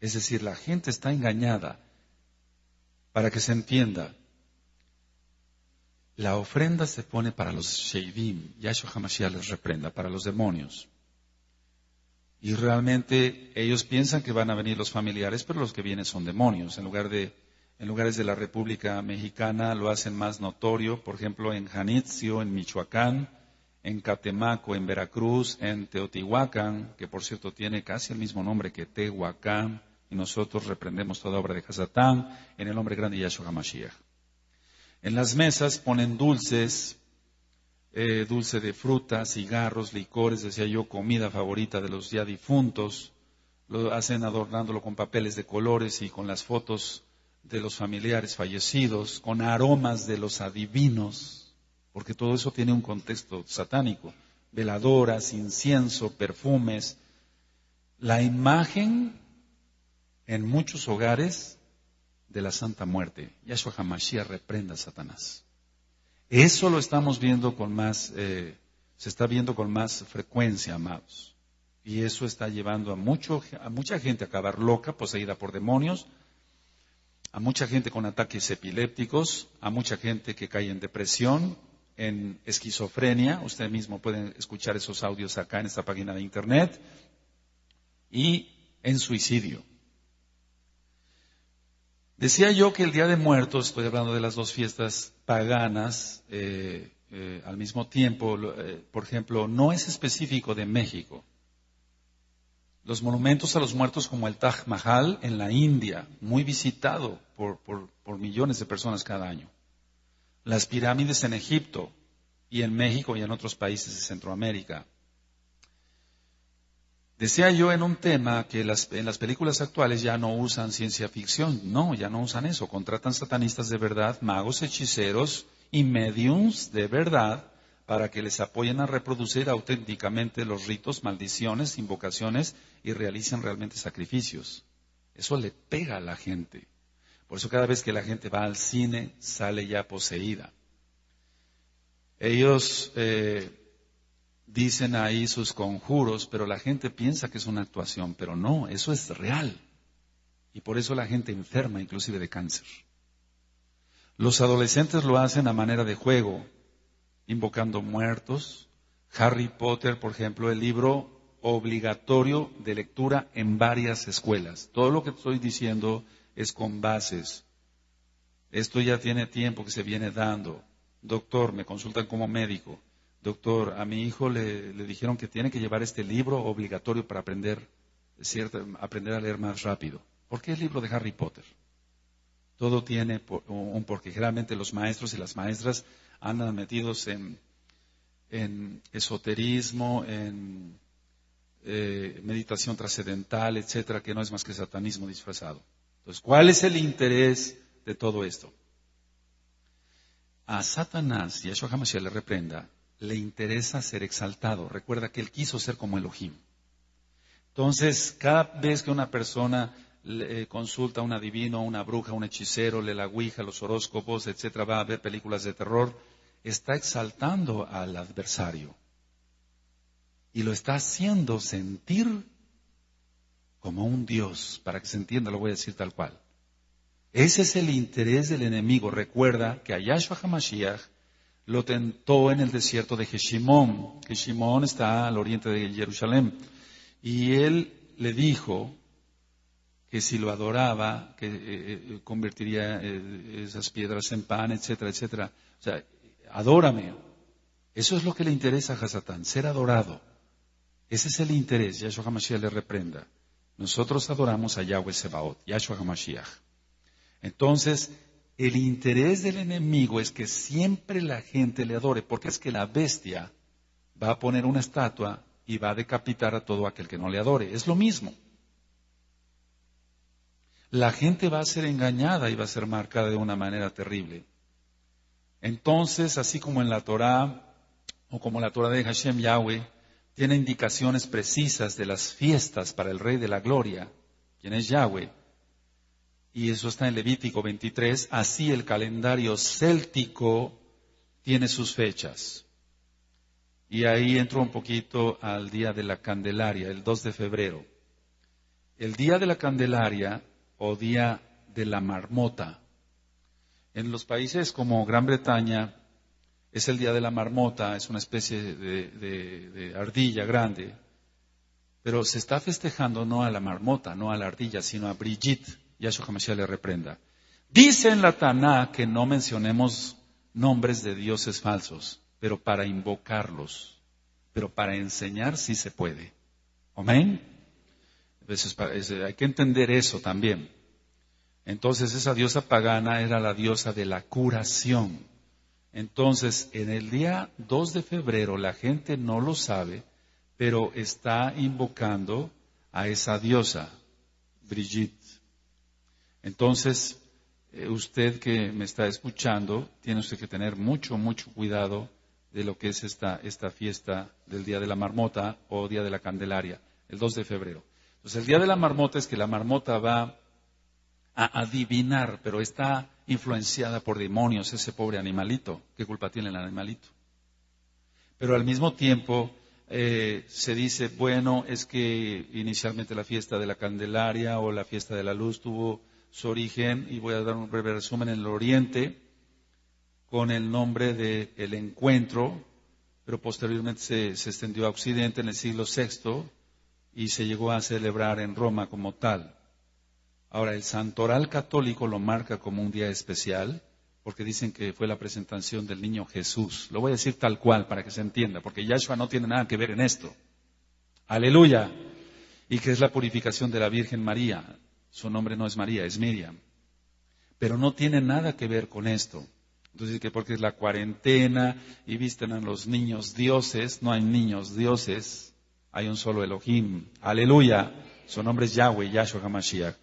Es decir, la gente está engañada. Para que se entienda, la ofrenda se pone para los sheidim, Yahshua HaMashiach les reprenda, para los demonios. Y realmente ellos piensan que van a venir los familiares, pero los que vienen son demonios. En lugares de la República Mexicana lo hacen más notorio, por ejemplo en Janitzio, en Michoacán, en Catemaco, en Veracruz, en Teotihuacán, que por cierto tiene casi el mismo nombre que Tehuacán, y nosotros reprendemos toda obra de Hasatán en el nombre grande de Yahshua HaMashiach. En las mesas ponen dulces, dulce de frutas, cigarros, licores, decía yo, comida favorita de los ya difuntos, lo hacen adornándolo con papeles de colores y con las fotos de los familiares fallecidos, con aromas de los adivinos, porque todo eso tiene un contexto satánico, veladoras, incienso, perfumes. La imagen en muchos hogares de la Santa Muerte. Yahshua HaMashiach reprenda a Satanás. Eso lo estamos viendo con más, se está viendo con más frecuencia, amados. Y eso está llevando a mucha gente a acabar loca, poseída por demonios, a mucha gente con ataques epilépticos, a mucha gente que cae en depresión, en esquizofrenia. Usted mismo puede escuchar esos audios acá en esta página de internet. Y en suicidio. Decía yo que el Día de Muertos, estoy hablando de las dos fiestas paganas, al mismo tiempo, por ejemplo, no es específico de México. Los monumentos a los muertos como el Taj Mahal en la India, muy visitado por millones de personas cada año. Las pirámides en Egipto y en México y en otros países de Centroamérica. Decía yo en un tema que en las películas actuales ya no usan ciencia ficción. No, ya no usan eso. Contratan satanistas de verdad, magos, hechiceros y mediums de verdad para que les apoyen a reproducir auténticamente los ritos, maldiciones, invocaciones y realicen realmente sacrificios. Eso le pega a la gente. Por eso cada vez que la gente va al cine sale ya poseída. Ellos dicen ahí sus conjuros, pero la gente piensa que es una actuación, pero no, eso es real. Y por eso la gente enferma, inclusive de cáncer. Los adolescentes lo hacen a manera de juego, invocando muertos. Harry Potter, por ejemplo, el libro obligatorio de lectura en varias escuelas. Todo lo que estoy diciendo es con bases. Esto ya tiene tiempo que se viene dando. Doctor, me consultan como médico. Doctor, a mi hijo le dijeron que tiene que llevar este libro obligatorio para aprender a leer más rápido. ¿Por qué el libro de Harry Potter? Todo tiene un porqué. Generalmente los maestros y las maestras andan metidos en esoterismo, en meditación trascendental, etcétera, que no es más que satanismo disfrazado. Entonces, ¿cuál es el interés de todo esto? A Satanás, Yahshua HaMashiach le reprenda, le interesa ser exaltado. Recuerda que él quiso ser como Elohim. Entonces, cada vez que una persona consulta a un adivino, a una bruja, a un hechicero, lee la ouija, los horóscopos, etcétera, va a ver películas de terror, está exaltando al adversario. Y lo está haciendo sentir como un Dios. Para que se entienda, lo voy a decir tal cual. Ese es el interés del enemigo. Recuerda que a Yahshua HaMashiach lo tentó en el desierto de Jeshimón. Jeshimón está al oriente de Jerusalén. Y él le dijo que si lo adoraba, que convertiría esas piedras en pan, etcétera, etcétera. O sea, adórame. Eso es lo que le interesa a Hasatán, ser adorado. Ese es el interés. Yahshua HaMashiach le reprenda. Nosotros adoramos a Yahweh Sebaot, Yahshua HaMashiach. Entonces, el interés del enemigo es que siempre la gente le adore, porque es que la bestia va a poner una estatua y va a decapitar a todo aquel que no le adore. Es lo mismo. La gente va a ser engañada y va a ser marcada de una manera terrible. Entonces, así como en la Torá, o como la Torá de Hashem Yahweh, tiene indicaciones precisas de las fiestas para el Rey de la Gloria, quien es Yahweh, y eso está en Levítico 23, así el calendario céltico tiene sus fechas. Y ahí entro un poquito al Día de la Candelaria, el 2 de febrero. El Día de la Candelaria o Día de la Marmota. En los países como Gran Bretaña es el Día de la Marmota, es una especie de ardilla grande, pero se está festejando no a la marmota, no a la ardilla, sino a Brigitte. Yahshua HaMashiach le reprenda. Dice en la Taná que no mencionemos nombres de dioses falsos, pero para invocarlos, pero para enseñar sí se puede. Amén. Hay que entender eso también. Entonces esa diosa pagana era la diosa de la curación. Entonces en el día 2 de febrero la gente no lo sabe, pero está invocando a esa diosa, Brigitte. Entonces, usted que me está escuchando, tiene usted que tener mucho, mucho cuidado de lo que es esta fiesta del Día de la Marmota o Día de la Candelaria, el 2 de febrero. Entonces, el Día de la Marmota es que la marmota va a adivinar, pero está influenciada por demonios, ese pobre animalito. ¿Qué culpa tiene el animalito? Pero al mismo tiempo se dice, bueno, es que inicialmente la fiesta de la Candelaria o la fiesta de la luz tuvo su origen, y voy a dar un breve resumen, en el Oriente, con el nombre de El Encuentro, pero posteriormente se extendió a Occidente en el siglo VI y se llegó a celebrar en Roma como tal. Ahora, el Santoral católico lo marca como un día especial, porque dicen que fue la presentación del niño Jesús. Lo voy a decir tal cual para que se entienda, porque Yahshua no tiene nada que ver en esto. Aleluya. Y que es la purificación de la Virgen María. Su nombre no es María, es Miriam. Pero no tiene nada que ver con esto. Entonces, que porque es la cuarentena y visten a los niños dioses, no hay niños dioses, hay un solo Elohim. Aleluya. Su nombre es Yahweh, Yahshua HaMashiach.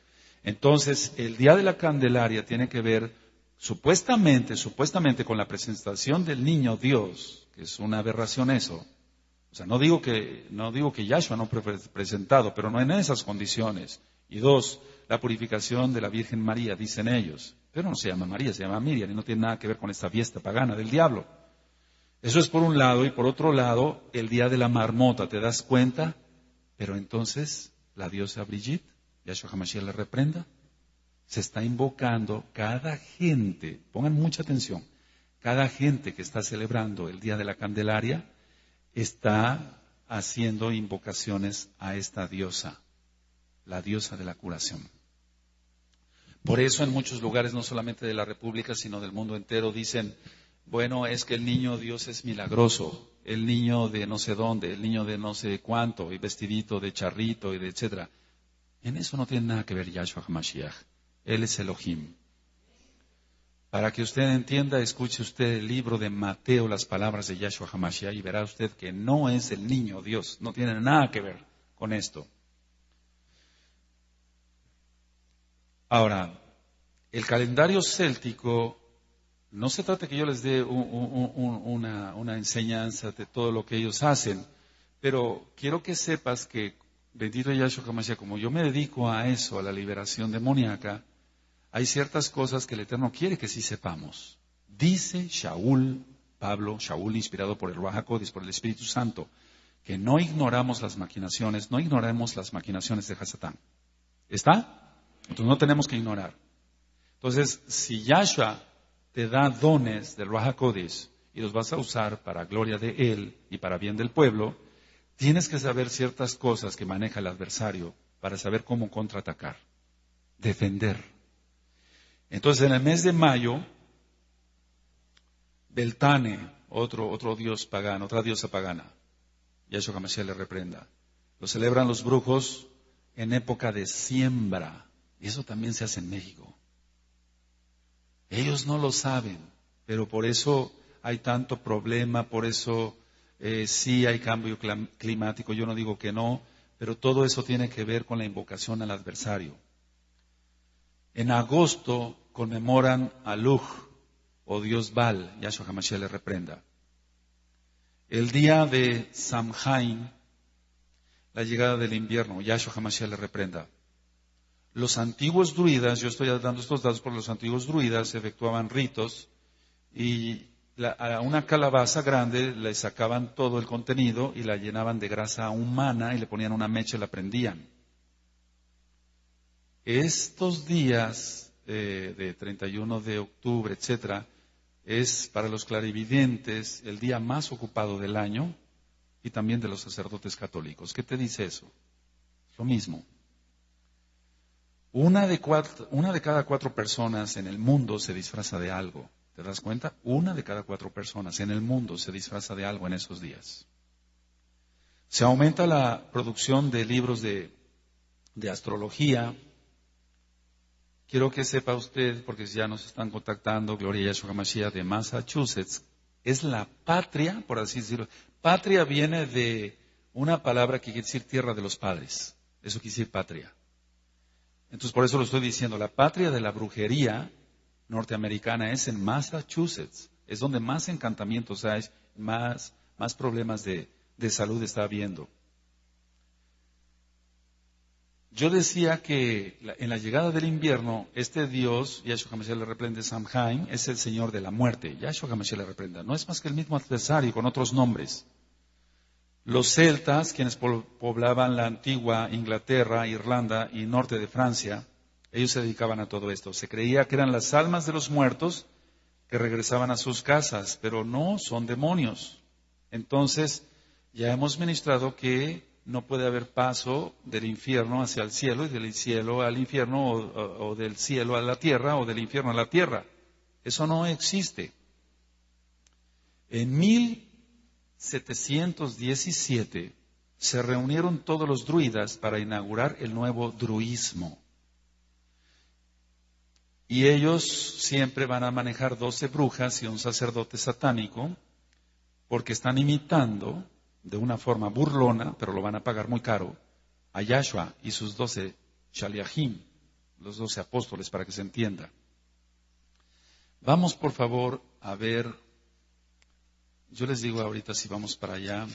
Entonces, el Día de la Candelaria tiene que ver supuestamente con la presentación del niño Dios, que es una aberración eso. O sea, no digo que Yahshua no fue presentado, pero no en esas condiciones. Y dos, la purificación de la Virgen María, dicen ellos. Pero no se llama María, se llama Miriam y no tiene nada que ver con esta fiesta pagana del diablo. Eso es por un lado, y por otro lado, el Día de la Marmota, ¿te das cuenta? Pero entonces, la diosa Brigitte, Yahshua HaMashiach le reprenda, se está invocando cada gente, pongan mucha atención, cada gente que está celebrando el Día de la Candelaria está haciendo invocaciones a esta diosa, la diosa de la curación. Por eso en muchos lugares, no solamente de la República, sino del mundo entero, dicen, bueno, es que el niño Dios es milagroso, el niño de no sé dónde, el niño de no sé cuánto, y vestidito de charrito, y de etcétera. En eso no tiene nada que ver Yahshua HaMashiach. Él es Elohim. Para que usted entienda, escuche usted el libro de Mateo, las palabras de Yahshua HaMashiach, y verá usted que no es el niño Dios, no tiene nada que ver con esto. Ahora, el calendario céltico, no se trata que yo les dé una enseñanza de todo lo que ellos hacen, pero quiero que sepas que, bendito Yahshua HaMashiach, como yo me dedico a eso, a la liberación demoníaca, hay ciertas cosas que el Eterno quiere que sí sepamos. Dice Pablo, Shaul inspirado por el Ruach HaKodesh, por el Espíritu Santo, que no ignoremos las maquinaciones de Hasatán. ¿Está? Entonces no tenemos que ignorar. Entonces, si Yahshua te da dones del Ruach HaKodesh y los vas a usar para gloria de Él y para bien del pueblo, tienes que saber ciertas cosas que maneja el adversario para saber cómo contraatacar, defender. Entonces, en el mes de mayo, Beltane, otro dios pagano, otra diosa pagana, Yahshua HaMashiach le reprenda. Lo celebran los brujos en época de siembra. Y eso también se hace en México. Ellos no lo saben, pero por eso hay tanto problema, por eso sí hay cambio climático. Yo no digo que no, pero todo eso tiene que ver con la invocación al adversario. En agosto conmemoran a Luj, o Dios Baal, Yahshua HaMashiach le reprenda. El día de Samhain, la llegada del invierno, Yahshua HaMashiach le reprenda. Los antiguos druidas, yo estoy dando estos datos porque los antiguos druidas efectuaban ritos y a una calabaza grande le sacaban todo el contenido y la llenaban de grasa humana y le ponían una mecha y la prendían. Estos días de 31 de octubre, etcétera, es para los clarividentes el día más ocupado del año y también de los sacerdotes católicos. ¿Qué te dice eso? Lo mismo. Una de cada 4 personas en el mundo se disfraza de algo. ¿Te das cuenta? 1 de cada 4 personas en el mundo se disfraza de algo en esos días. Se aumenta la producción de libros de astrología. Quiero que sepa usted, porque ya nos están contactando, Gloria a Yahshua HaMashiach de Massachusetts, es la patria, por así decirlo. Patria viene de una palabra que quiere decir tierra de los padres. Eso quiere decir patria. Entonces, por eso lo estoy diciendo. La patria de la brujería norteamericana es en Massachusetts. Es donde más encantamientos hay, más problemas de salud está habiendo. Yo decía que en la llegada del invierno, este Dios, Yahshua HaMashiach le reprende, Samhain, es el Señor de la muerte. Yahshua HaMashiach le reprenda. No es más que el mismo adversario con otros nombres. Los celtas, quienes poblaban la antigua Inglaterra, Irlanda y norte de Francia, ellos se dedicaban a todo esto. Se creía que eran las almas de los muertos que regresaban a sus casas, pero no, son demonios. Entonces, ya hemos ministrado que no puede haber paso del infierno hacia el cielo y del cielo al infierno o del cielo a la tierra o del infierno a la tierra. Eso no existe. En 1717 se reunieron todos los druidas para inaugurar el nuevo druismo. Y ellos siempre van a manejar 12 brujas y un sacerdote satánico porque están imitando de una forma burlona, pero lo van a pagar muy caro, a Yahshua y sus 12 shaliachim, los 12 apóstoles, para que se entienda. Vamos, por favor, a ver. Yo les digo ahorita si vamos para allá.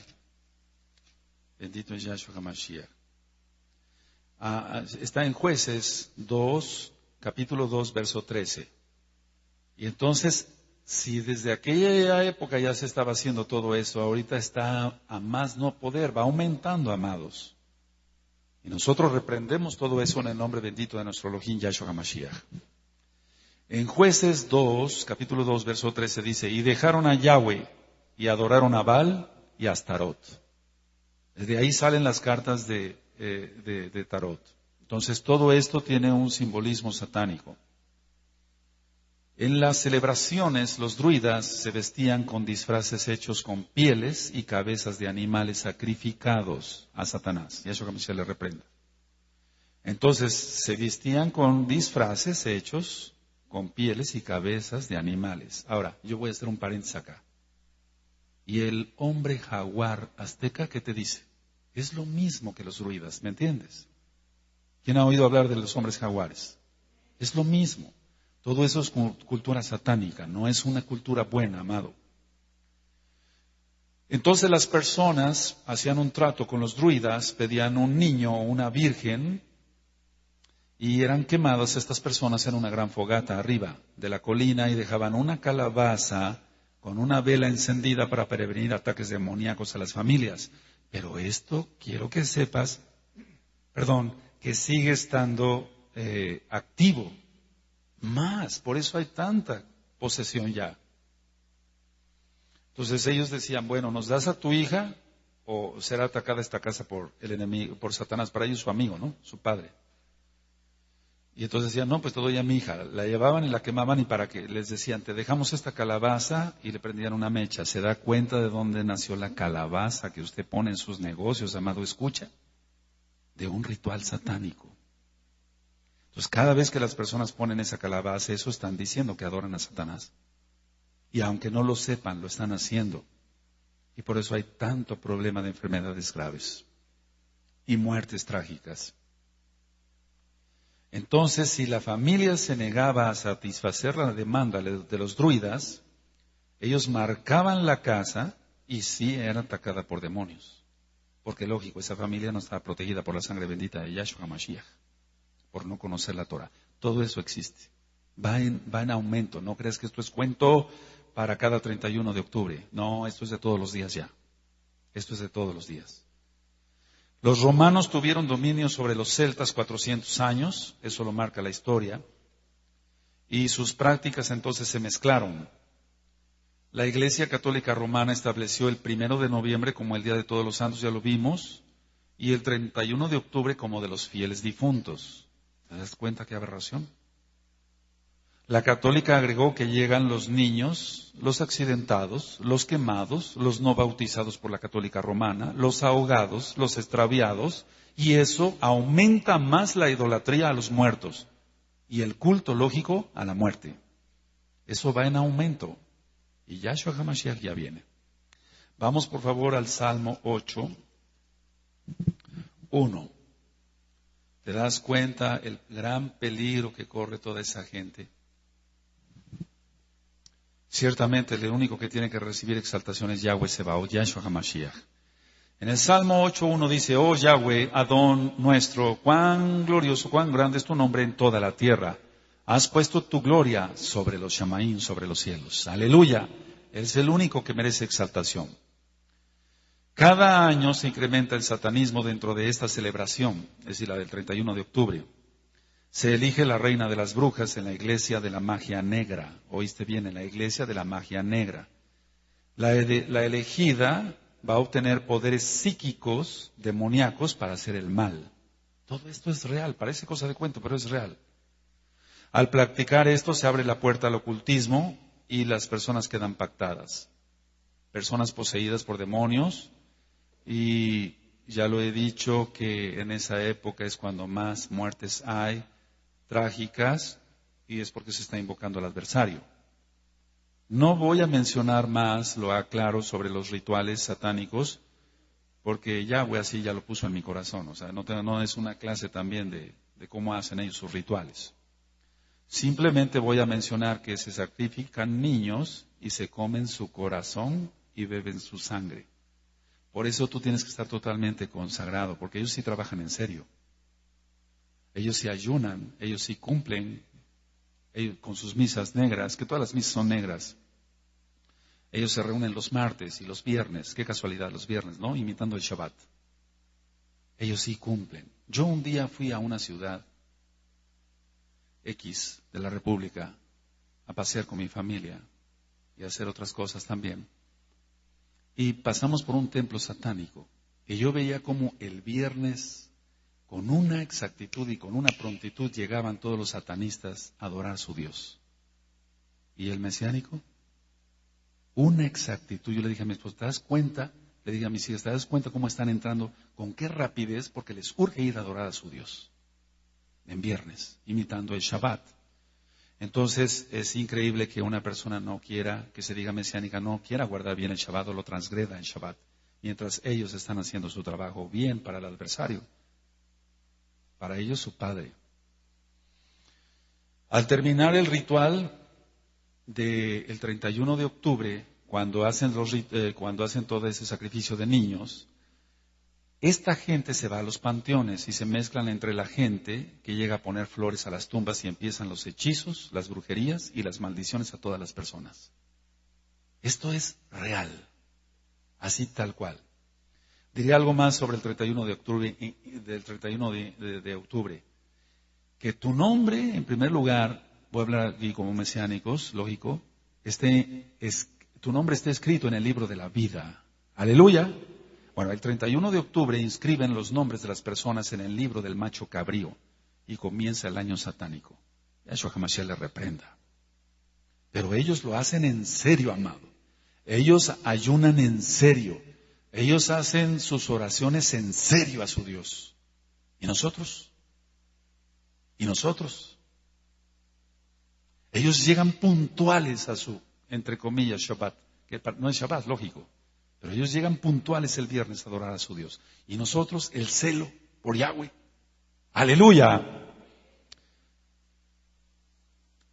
Bendito es Yahshua HaMashiach. Está en Jueces 2, capítulo 2, verso 13. Y entonces, si desde aquella época ya se estaba haciendo todo eso, ahorita está a más no poder, va aumentando, amados. Y nosotros reprendemos todo eso en el nombre bendito de nuestro Elohim Yahshua HaMashiach. En Jueces 2, capítulo 2, verso 13 dice, y dejaron a Yahweh y adoraron a Baal y a Astarot. Desde ahí salen las cartas de Tarot. Entonces todo esto tiene un simbolismo satánico. En las celebraciones los druidas se vestían con disfraces hechos con pieles y cabezas de animales sacrificados a Satanás. Y eso que se le reprenda. Entonces se vestían con disfraces hechos con pieles y cabezas de animales. Ahora, yo voy a hacer un paréntesis acá. Y el hombre jaguar azteca, ¿qué te dice? Es lo mismo que los druidas, ¿me entiendes? ¿Quién ha oído hablar de los hombres jaguares? Es lo mismo. Todo eso es cultura satánica, no es una cultura buena, amado. Entonces las personas hacían un trato con los druidas, pedían un niño o una virgen y eran quemadas estas personas en una gran fogata arriba de la colina y dejaban una calabaza con una vela encendida para prevenir ataques demoníacos a las familias. Pero esto quiero que sepas, que sigue estando activo. Más, por eso hay tanta posesión ya. Entonces ellos decían, bueno, ¿nos das a tu hija o será atacada esta casa por el enemigo, por Satanás? Para ellos su amigo, ¿no? Su padre. Y entonces decían, no, pues te doy a mi hija. La llevaban y la quemaban y para que les decían, te dejamos esta calabaza y le prendían una mecha. ¿Se da cuenta de dónde nació la calabaza que usted pone en sus negocios, amado? ¿Escucha? de un ritual satánico. Entonces, cada vez que las personas ponen esa calabaza, eso están diciendo que adoran a Satanás. Y aunque no lo sepan, lo están haciendo. Y por eso hay tanto problema de enfermedades graves y muertes trágicas. Entonces, si la familia se negaba a satisfacer la demanda de los druidas, ellos marcaban la casa y sí era atacada por demonios. Porque lógico, esa familia no estaba protegida por la sangre bendita de Yahshua HaMashiach, por no conocer la Torah. Todo eso existe. Va en aumento. No creas que esto es cuento para cada 31 de octubre. No, esto es de todos los días ya. Esto es de todos los días. Los romanos tuvieron dominio sobre los celtas 400 años, eso lo marca la historia, y sus prácticas entonces se mezclaron. La Iglesia Católica Romana estableció el 1 de noviembre como el Día de Todos los Santos, ya lo vimos, y el 31 de octubre como de los fieles difuntos. ¿Te das cuenta qué aberración? La católica agregó que llegan los niños, los accidentados, los quemados, los no bautizados por la católica romana, los ahogados, los extraviados, y eso aumenta más la idolatría a los muertos y el culto lógico a la muerte. Eso va en aumento y Yahshua HaMashiach ya viene. Vamos por favor al Salmo 8, 1. ¿Te das cuenta el gran peligro que corre toda esa gente? Ciertamente el único que tiene que recibir exaltación es Yahweh Sebaot, Yahshua HaMashiach. En el Salmo 8.1 dice, oh Yahweh, Adón nuestro, cuán glorioso, cuán grande es tu nombre en toda la tierra. Has puesto tu gloria sobre los Shamaim, sobre los cielos. Aleluya. Él es el único que merece exaltación. Cada año se incrementa el satanismo dentro de esta celebración, es decir, la del 31 de octubre. Se elige la reina de las brujas en la iglesia de la magia negra. Oíste bien, en la iglesia de la magia negra. La elegida va a obtener poderes psíquicos, demoníacos, para hacer el mal. Todo esto es real, parece cosa de cuento, pero es real. Al practicar esto se abre la puerta al ocultismo y las personas quedan pactadas. Personas poseídas por demonios, y ya lo he dicho que en esa época es cuando más muertes hay, trágicas, y es porque se está invocando al adversario. No voy a mencionar más, lo aclaro, sobre los rituales satánicos, porque Yahweh así ya lo puso en mi corazón. O sea, no es una clase también de cómo hacen ellos sus rituales. Simplemente voy a mencionar que se sacrifican niños y se comen su corazón y beben su sangre. Por eso tú tienes que estar totalmente consagrado, porque ellos sí trabajan en serio. Ellos sí ayunan, ellos sí cumplen con sus misas negras, que todas las misas son negras. Ellos se reúnen los martes y los viernes, qué casualidad, los viernes, ¿no? Imitando el Shabbat. Ellos sí cumplen. Yo un día fui a una ciudad X de la República a pasear con mi familia y a hacer otras cosas también. Y pasamos por un templo satánico y yo veía como el viernes, con una exactitud y con una prontitud, llegaban todos los satanistas a adorar a su Dios. ¿Y el mesiánico? Una exactitud. Yo le dije a mi esposa, ¿te das cuenta? Le dije a mis hijas, ¿te das cuenta cómo están entrando? ¿Con qué rapidez? Porque les urge ir a adorar a su Dios. En viernes, imitando el Shabbat. Entonces es increíble que una persona no quiera, que se diga mesiánica, no quiera guardar bien el Shabbat o lo transgreda en Shabbat, mientras ellos están haciendo su trabajo bien para el adversario. Para ellos su padre. Al terminar el ritual del 31 de octubre, cuando hacen todo ese sacrificio de niños, esta gente se va a los panteones y se mezclan entre la gente que llega a poner flores a las tumbas y empiezan los hechizos, las brujerías y las maldiciones a todas las personas. Esto es real, así tal cual. Diré algo más sobre el 31 de octubre, de octubre. Que tu nombre, en primer lugar, voy a hablar aquí como mesiánicos, lógico, tu nombre esté escrito en el libro de la vida. Aleluya. Bueno, el 31 de octubre inscriben los nombres de las personas en el libro del macho cabrío y comienza el año satánico. Yahshua HaMashiach le reprenda. Pero ellos lo hacen en serio, amado. Ellos ayunan en serio. Ellos hacen sus oraciones en serio a su Dios. ¿Y nosotros? ¿Y nosotros? Ellos llegan puntuales a su, entre comillas, Shabbat, que no es Shabbat, lógico, pero ellos llegan puntuales el viernes a adorar a su Dios. Y nosotros, el celo por Yahweh. ¡Aleluya!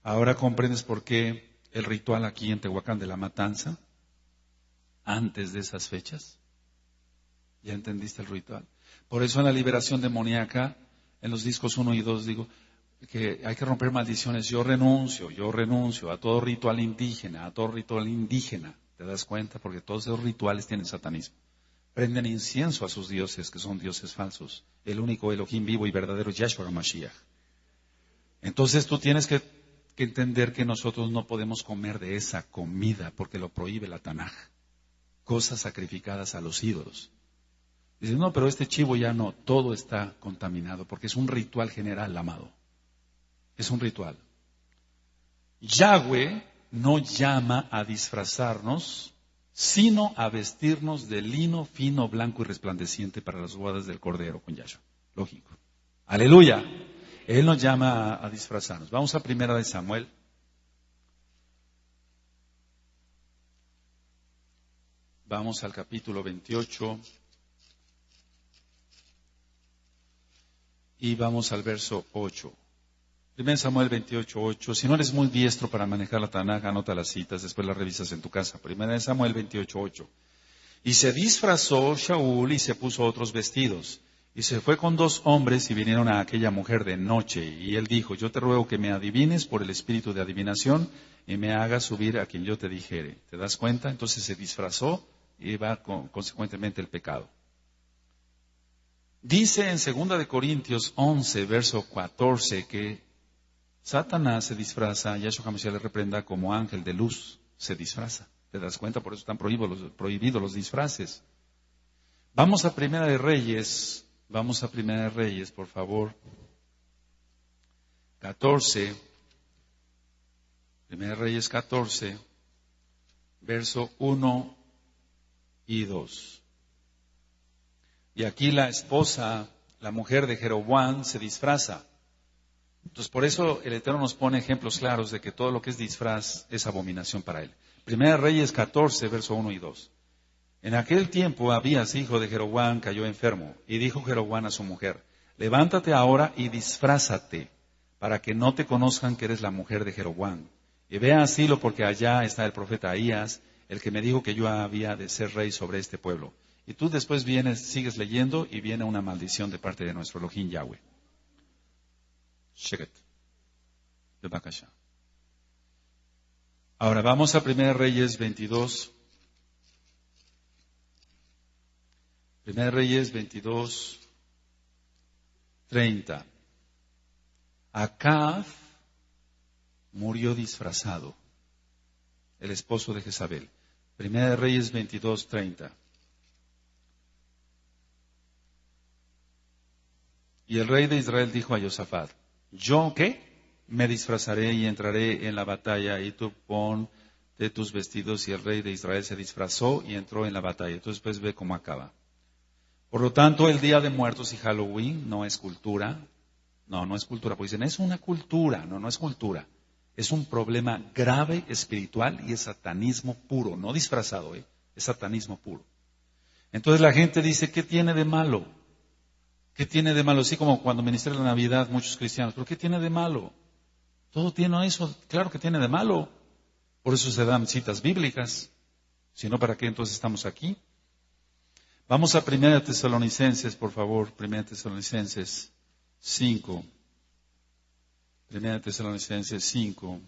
Ahora comprendes por qué el ritual aquí en Tehuacán de la matanza, antes de esas fechas. ¿Ya entendiste el ritual? Por eso en la liberación demoníaca, en los discos 1 y 2, digo que hay que romper maldiciones. Yo renuncio a todo ritual indígena, a todo ritual indígena. ¿Te das cuenta? Porque todos esos rituales tienen satanismo. Prenden incienso a sus dioses, que son dioses falsos. El único Elohim vivo y verdadero es Yahshua HaMashiach. Entonces tú tienes que entender que nosotros no podemos comer de esa comida, porque lo prohíbe la Tanaj. Cosas sacrificadas a los ídolos. Dice, no, pero este chivo ya no, todo está contaminado, porque es un ritual general, amado. Es un ritual. Yahweh no llama a disfrazarnos, sino a vestirnos de lino fino, blanco y resplandeciente para las bodas del Cordero con Yahshua. Lógico. Aleluya. Él nos llama a disfrazarnos. Vamos a 1 Samuel. Vamos al capítulo 28. Y vamos al verso 8. 1 Samuel 28, 8. Si no eres muy diestro para manejar la Tanaj, anota las citas, después las revisas en tu casa. 1 Samuel 28, 8. Y se disfrazó Shaul y se puso otros vestidos. Y se fue con 2 hombres y vinieron a aquella mujer de noche. Y él dijo, yo te ruego que me adivines por el espíritu de adivinación y me hagas subir a quien yo te dijere. ¿Te das cuenta? Entonces se disfrazó y va consecuentemente el pecado. Dice en 2 de Corintios 11, verso 14, que Satanás se disfraza, Yahshua HaMashiach le reprenda, como ángel de luz, se disfraza. ¿Te das cuenta? Por eso están prohibidos los disfraces. Vamos a 1 de Reyes, por favor. 14, 1 de Reyes 14, verso 1 y 2. Y aquí la esposa, la mujer de Jeroboam, se disfraza. Entonces, por eso el Eterno nos pone ejemplos claros de que todo lo que es disfraz es abominación para él. 1 Reyes 14, verso 1 y 2. En aquel tiempo Abías, hijo de Jeroboam, cayó enfermo, y dijo Jeroboam a su mujer, levántate ahora y disfrázate, para que no te conozcan que eres la mujer de Jeroboam. Y ve a Silo, porque allá está el profeta Ahías, el que me dijo que yo había de ser rey sobre este pueblo. Y tú después sigues leyendo, y viene una maldición de parte de nuestro Elohim Yahweh. Sheket. De Bakasha. Ahora vamos a 1 Reyes 22. 1 Reyes 22, 30. Acab murió disfrazado, el esposo de Jezabel. 1 Reyes 22, 30. Y el rey de Israel dijo a Josafat, ¿yo qué? Me disfrazaré y entraré en la batalla, y tú ponte tus vestidos. Y el rey de Israel se disfrazó y entró en la batalla. Entonces pues ve cómo acaba. Por lo tanto, el Día de Muertos y Halloween no es cultura. No es cultura. Pues dicen, es una cultura. No es cultura. Es un problema grave espiritual y es satanismo puro. No disfrazado, es satanismo puro. Entonces la gente dice, ¿qué tiene de malo? ¿Qué tiene de malo? Así como cuando ministré la Navidad muchos cristianos. ¿Pero qué tiene de malo? Todo tiene eso. Claro que tiene de malo. Por eso se dan citas bíblicas. Si no, ¿para qué entonces estamos aquí? Vamos a 1 Tesalonicenses, por favor. 1 Tesalonicenses 5. 1 Tesalonicenses 5.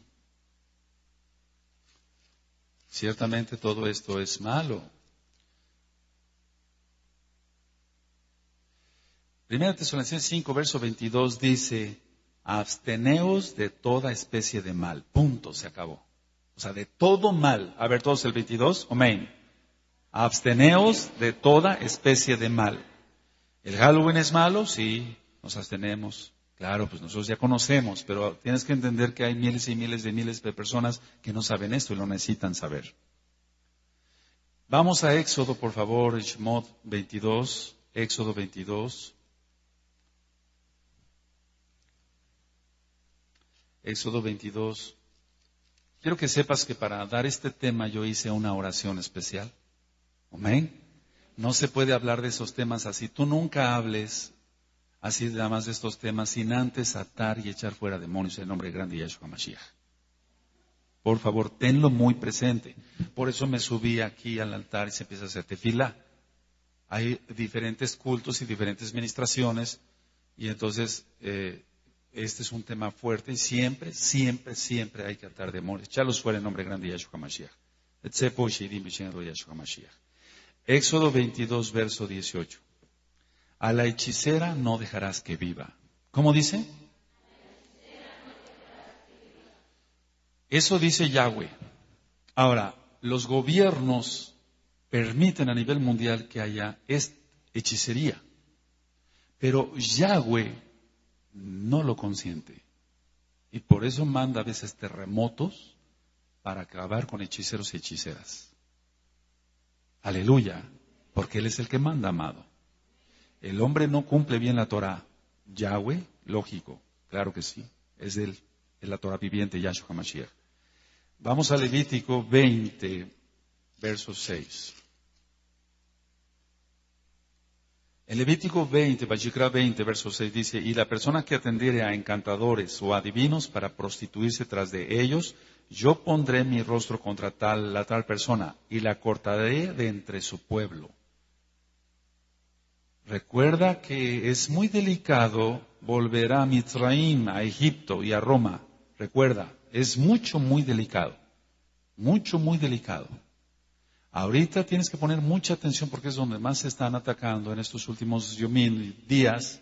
Ciertamente todo esto es malo. 1 Tesalonicenses 5, verso 22 dice, absteneos de toda especie de mal. Punto, se acabó. O sea, de todo mal. A ver, todos el 22, amén. Absteneos de toda especie de mal. ¿El Halloween es malo? Sí, nos abstenemos. Claro, pues nosotros ya conocemos, pero tienes que entender que hay miles y miles de personas que no saben esto y lo necesitan saber. Vamos a Éxodo, por favor, Shemot 22, Éxodo 22. Éxodo 22. Quiero que sepas que para dar este tema yo hice una oración especial. Amén. No se puede hablar de esos temas así. Tú nunca hables así nada más de estos temas sin antes atar y echar fuera demonios en el nombre grande de Yahshua Mashiach. Por favor, tenlo muy presente. Por eso me subí aquí al altar y se empieza a hacer tefilá. Hay diferentes cultos y diferentes ministraciones y entonces este es un tema fuerte y siempre, siempre, siempre hay que atar demonios. Echarlos fuera en nombre grande de Yahshua Mashiach. Éxodo 22, verso 18. A la hechicera no dejarás que viva. ¿Cómo dice? Eso dice Yahweh. Ahora, los gobiernos permiten a nivel mundial que haya hechicería. Pero Yahweh no lo consiente. Y por eso manda a veces terremotos para acabar con hechiceros y hechiceras. Aleluya. Porque Él es el que manda, amado. El hombre no cumple bien la Torah. Yahweh, lógico, claro que sí. Es la Torah viviente, Yahshua HaMashiach. Vamos a Levítico 20, verso 6. En Levítico 20, Vayikra 20, verso 6 dice, y la persona que atendiere a encantadores o adivinos para prostituirse tras de ellos, yo pondré mi rostro contra la tal persona y la cortaré de entre su pueblo. Recuerda que es muy delicado volver a Mitzraim, a Egipto y a Roma. Recuerda, es muy delicado. Muy delicado. Ahorita tienes que poner mucha atención porque es donde más se están atacando en estos últimos días.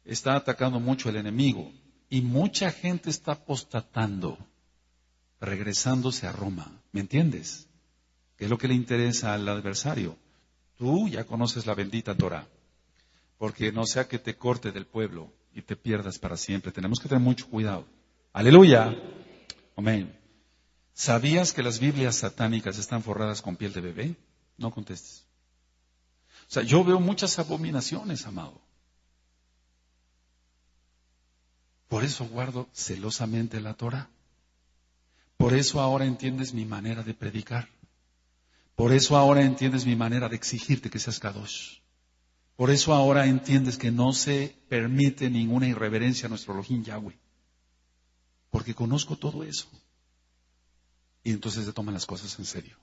Está atacando mucho el enemigo. Y mucha gente está apostatando, regresándose a Roma. ¿Me entiendes? ¿Qué es lo que le interesa al adversario? Tú ya conoces la bendita Torah. Porque no sea que te corte del pueblo y te pierdas para siempre. Tenemos que tener mucho cuidado. Aleluya. Amén. ¿Sabías que las Biblias satánicas están forradas con piel de bebé? No contestes. O sea, yo veo muchas abominaciones, amado. Por eso guardo celosamente la Torah. Por eso ahora entiendes mi manera de predicar. Por eso ahora entiendes mi manera de exigirte que seas Kadosh. Por eso ahora entiendes que no se permite ninguna irreverencia a nuestro Elohim Yahweh. Porque conozco todo eso. Y entonces se toman las cosas en serio.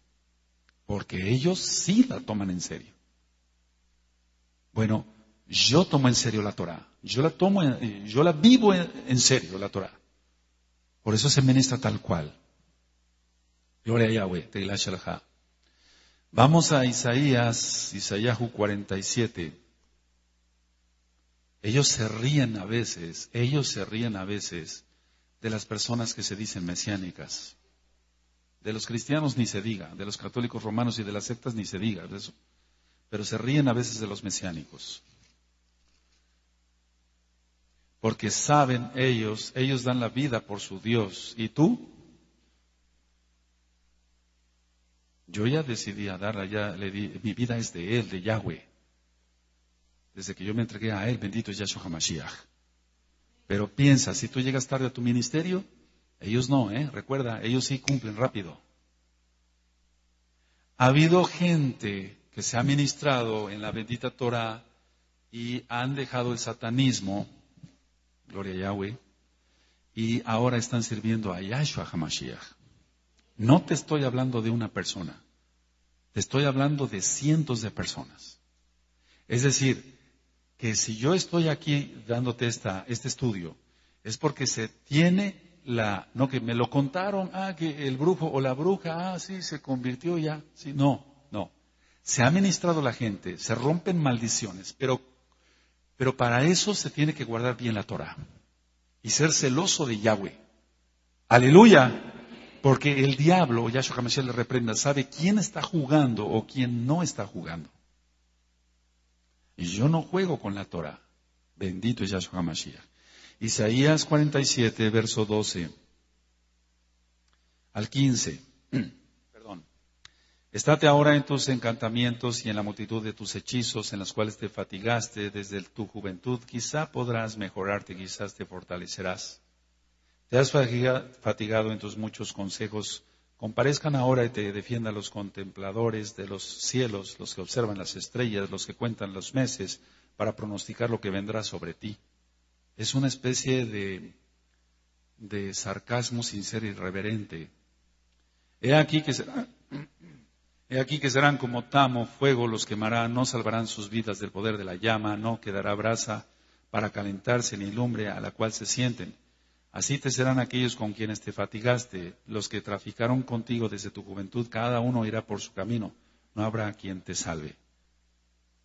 Porque ellos sí la toman en serio. Bueno, yo tomo en serio la Torah. Yo la vivo en serio, la Torah. Por eso se ministra tal cual. Gloria a Yahweh, Teilá Shalha. Vamos a Isaías 47. Ellos se ríen a veces de las personas que se dicen mesiánicas. De los cristianos ni se diga, de los católicos romanos y de las sectas ni se diga, de eso. Pero se ríen a veces de los mesiánicos. Porque saben ellos dan la vida por su Dios. ¿Y tú? Yo ya decidí a darla, mi vida es de Él, de Yahweh. Desde que yo me entregué a Él, bendito es Yahshua HaMashiach. Pero piensa, si tú llegas tarde a tu ministerio, ellos no, recuerda, ellos sí cumplen rápido. Ha habido gente que se ha ministrado en la bendita Torah y han dejado el satanismo, gloria a Yahweh, y ahora están sirviendo a Yahshua HaMashiach. No te estoy hablando de una persona, te estoy hablando de cientos de personas. Es decir, que si yo estoy aquí dándote este estudio, es porque se tiene no que me lo contaron, que el brujo o la bruja, sí, se convirtió ya, sí, no. Se ha ministrado la gente, se rompen maldiciones, pero para eso se tiene que guardar bien la Torah y ser celoso de Yahweh. Aleluya. Porque el diablo, Yahshua HaMashiach le reprenda, sabe quién está jugando o quién no está jugando. Y yo no juego con la Torah. Bendito es Yahshua HaMashiach. Isaías 47, verso 12 al 15. Perdón. Estate ahora en tus encantamientos y en la multitud de tus hechizos en los cuales te fatigaste desde tu juventud. Quizá podrás mejorarte, quizás te fortalecerás. Te has fatigado en tus muchos consejos. Comparezcan ahora y te defiendan los contempladores de los cielos, los que observan las estrellas, los que cuentan los meses, para pronosticar lo que vendrá sobre ti. Es una especie de sarcasmo sin ser irreverente. He aquí que serán como tamo, fuego los quemará, no salvarán sus vidas del poder de la llama, no quedará brasa para calentarse ni lumbre a la cual se sienten. Así te serán aquellos con quienes te fatigaste, los que traficaron contigo desde tu juventud, cada uno irá por su camino, no habrá quien te salve.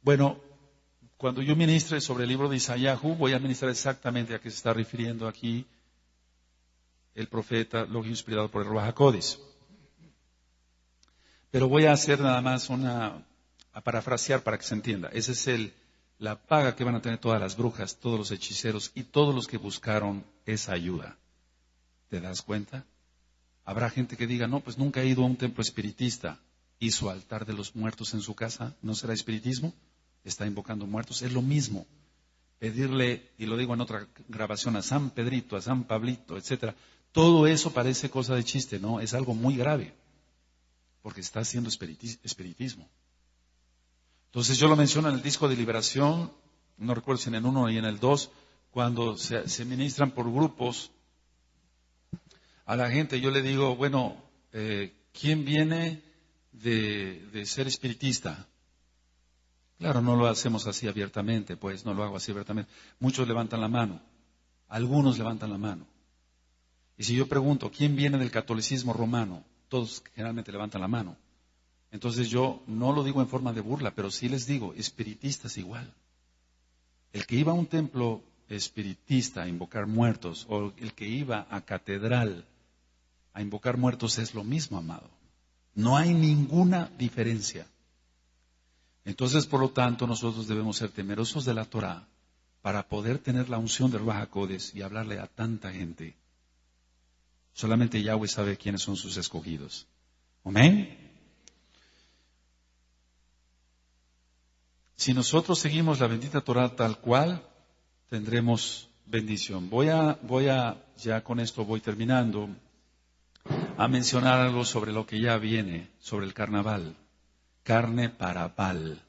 Bueno, cuando yo ministre sobre el libro de Isayahu, voy a ministrar exactamente a qué se está refiriendo aquí el profeta, lo inspirado por el Ruach HaKodesh. Pero voy a hacer nada más a parafrasear para que se entienda. Esa es la paga que van a tener todas las brujas, todos los hechiceros y todos los que buscaron esa ayuda. ¿Te das cuenta? Habrá gente que diga, no, pues nunca he ido a un templo espiritista. ¿Y su altar de los muertos en su casa no será espiritismo? ¿Está invocando muertos? Es lo mismo. Pedirle, y lo digo en otra grabación, a San Pedrito, a San Pablito, etcétera. Todo eso parece cosa de chiste, ¿no? Es algo muy grave. Porque está haciendo espiritismo. Entonces yo lo menciono en el disco de liberación, no recuerdo si en el 1 y en el 2, cuando se ministran por grupos a la gente, yo le digo, bueno, ¿quién viene de ser espiritista? Claro, no lo hacemos así abiertamente, pues no lo hago así abiertamente. Muchos levantan la mano, algunos levantan la mano. Y si yo pregunto, ¿quién viene del catolicismo romano? Todos generalmente levantan la mano. Entonces yo no lo digo en forma de burla, pero sí les digo, espiritistas igual. El que iba a un templo espiritista a invocar muertos, o el que iba a catedral a invocar muertos es lo mismo, amado. No hay ninguna diferencia. Entonces, por lo tanto, nosotros debemos ser temerosos de la Torah para poder tener la unción del Ruach HaKodesh y hablarle a tanta gente. Solamente Yahweh sabe quiénes son sus escogidos. Amén. Si nosotros seguimos la bendita Torah tal cual, tendremos bendición. Voy a, ya con esto voy terminando, a mencionar algo sobre lo que ya viene, sobre el carnaval. Carne para Baal.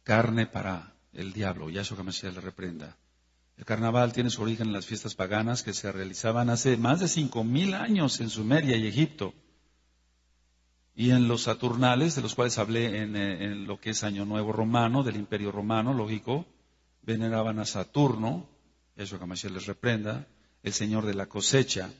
Carne para el diablo. Yahshua HaMashiach le reprenda. El carnaval tiene su origen en las fiestas paganas que se realizaban hace más de 5,000 años en Sumeria y Egipto. Y en los Saturnales, de los cuales hablé en lo que es Año Nuevo Romano, del Imperio Romano, lógico, veneraban a Saturno, Yahshua HaMashiach les reprenda, el Señor de la cosecha.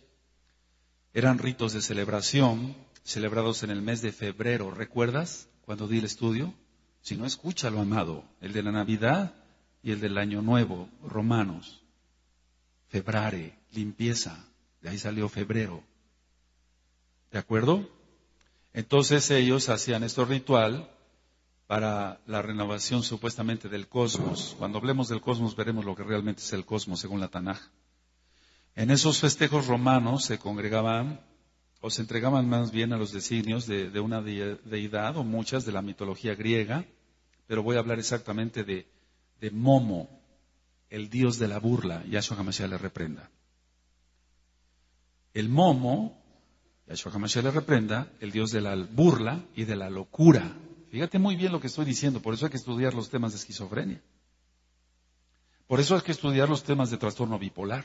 Eran ritos de celebración, celebrados en el mes de febrero. ¿Recuerdas cuando di el estudio? Si no, escúchalo, amado. El de la Navidad y el del Año Nuevo, romanos. Febrare, limpieza. De ahí salió febrero. ¿De acuerdo? Entonces ellos hacían este ritual para la renovación supuestamente del cosmos. Cuando hablemos del cosmos veremos lo que realmente es el cosmos según la Tanaj. En esos festejos romanos se congregaban o se entregaban más bien a los designios de una deidad o muchas de la mitología griega, pero voy a hablar exactamente de Momo, el dios de la burla. Yahshua HaMashiach le reprenda. El Momo, Yahshua HaMashiach le reprenda, el dios de la burla y de la locura. Fíjate muy bien lo que estoy diciendo, por eso hay que estudiar los temas de esquizofrenia. Por eso hay que estudiar los temas de trastorno bipolar.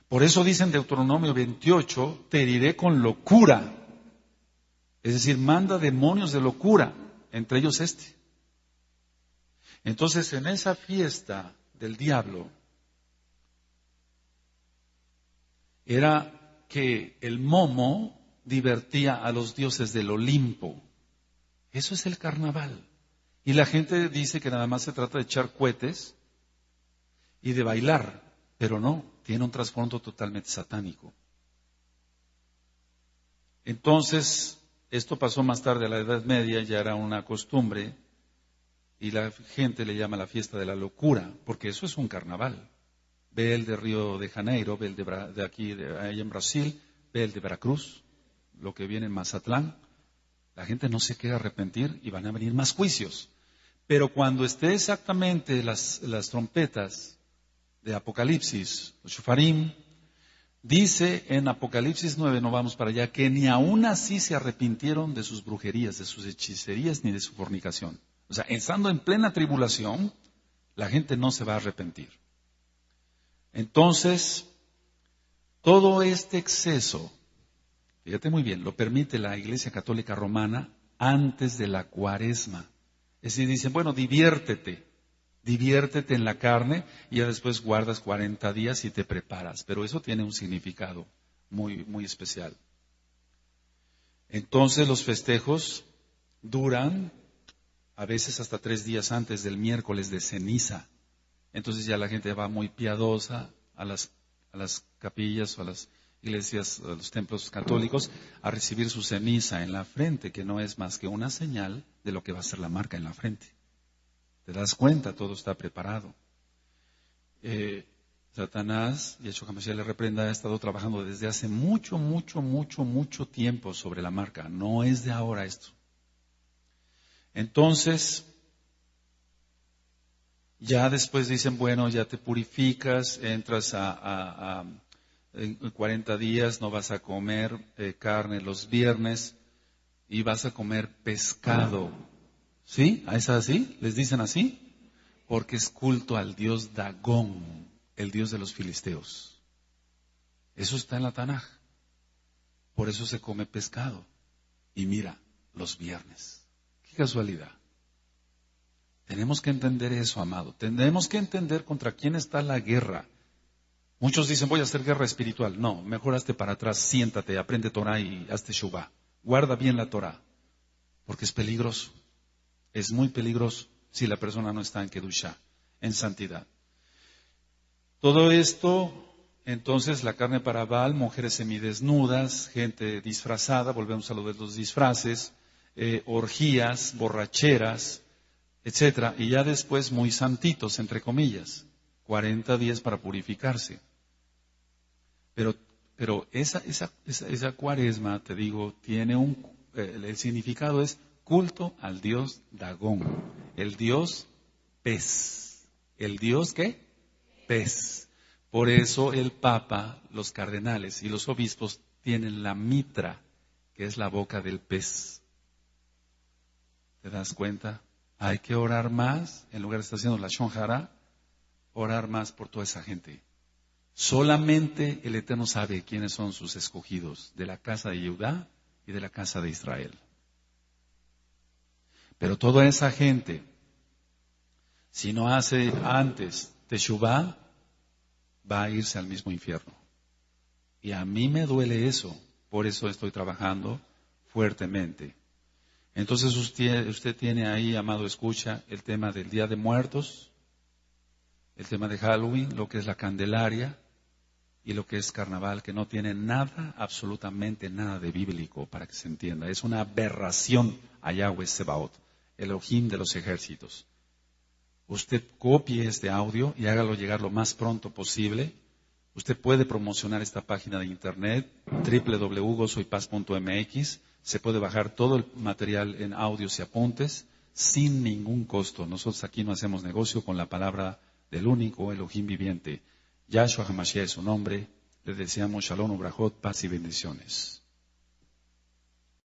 Por eso dice en Deuteronomio 28, te heriré con locura. Es decir, manda demonios de locura, entre ellos este. Entonces, en esa fiesta del diablo, era que el Momo divertía a los dioses del Olimpo. Eso es el carnaval. Y la gente dice que nada más se trata de echar cohetes y de bailar, pero no, tiene un trasfondo totalmente satánico. Entonces, esto pasó más tarde a la Edad Media, ya era una costumbre, y la gente le llama la fiesta de la locura, porque eso es un carnaval. Ve el de Río de Janeiro, ve el de aquí, ahí en Brasil, ve el de Veracruz, lo que viene en Mazatlán. La gente no se quiere arrepentir y van a venir más juicios. Pero cuando esté exactamente las trompetas de Apocalipsis, los shofarim, dice en Apocalipsis 9, no vamos para allá, que ni aún así se arrepintieron de sus brujerías, de sus hechicerías, ni de su fornicación. O sea, estando en plena tribulación, la gente no se va a arrepentir. Entonces, todo este exceso, fíjate muy bien, lo permite la Iglesia Católica Romana antes de la Cuaresma. Es decir, dicen, bueno, diviértete en la carne y ya después guardas 40 días y te preparas. Pero eso tiene un significado muy, muy especial. Entonces los festejos duran a veces hasta 3 días antes del miércoles de ceniza. Entonces ya la gente va muy piadosa a las capillas o a las iglesias, a los templos católicos, a recibir su ceniza en la frente, que no es más que una señal de lo que va a ser la marca en la frente. ¿Te das cuenta? Todo está preparado. Satanás, Yeshua HaMashiach le reprenda, ha estado trabajando desde hace mucho tiempo sobre la marca. No es de ahora esto. Entonces, ya después dicen, bueno, ya te purificas, entras en 40 días, no vas a comer carne los viernes y vas a comer pescado. ¿Sí? ¿Es así? ¿Les dicen así? Porque es culto al dios Dagón, el dios de los filisteos. Eso está en la Tanaj. Por eso se come pescado. Y mira, los viernes. Qué casualidad. Tenemos que entender eso, amado. Tenemos que entender contra quién está la guerra. Muchos dicen, voy a hacer guerra espiritual. No, mejor hazte para atrás, siéntate, aprende Torah y hazte Shuvah. Guarda bien la Torah, porque es peligroso. Es muy peligroso si la persona no está en Kedushá, en santidad. Todo esto, entonces, la carne para Baal, mujeres semidesnudas, gente disfrazada, volvemos a lo de los disfraces, orgías, borracheras, etcétera, y ya después muy santitos, entre comillas, 40 días para purificarse. Pero esa cuaresma, te digo, tiene el significado es culto al dios Dagón, el dios pez. ¿El dios qué? Pez. Por eso el Papa, los cardenales y los obispos tienen la mitra, que es la boca del pez. ¿Te das cuenta? Hay que orar más, en lugar de estar haciendo la Shon Hara, orar más por toda esa gente. Solamente el Eterno sabe quiénes son sus escogidos, de la casa de Judá y de la casa de Israel. Pero toda esa gente, si no hace antes Teshuvá, va a irse al mismo infierno. Y a mí me duele eso, por eso estoy trabajando fuertemente. Entonces usted tiene ahí, amado, escucha, el tema del Día de Muertos, el tema de Halloween, lo que es la Candelaria y lo que es Carnaval, que no tiene nada, absolutamente nada de bíblico, para que se entienda. Es una aberración a Yahweh Sebaot, Elohim de los ejércitos. Usted copie este audio y hágalo llegar lo más pronto posible. Usted puede promocionar esta página de internet, www.gozoypaz.mx. Se puede bajar todo el material en audios y apuntes sin ningún costo. Nosotros aquí no hacemos negocio con la palabra del único Elohim viviente. Yahshua HaMashiach es su nombre. Le deseamos Shalom, Ubrajot, paz y bendiciones.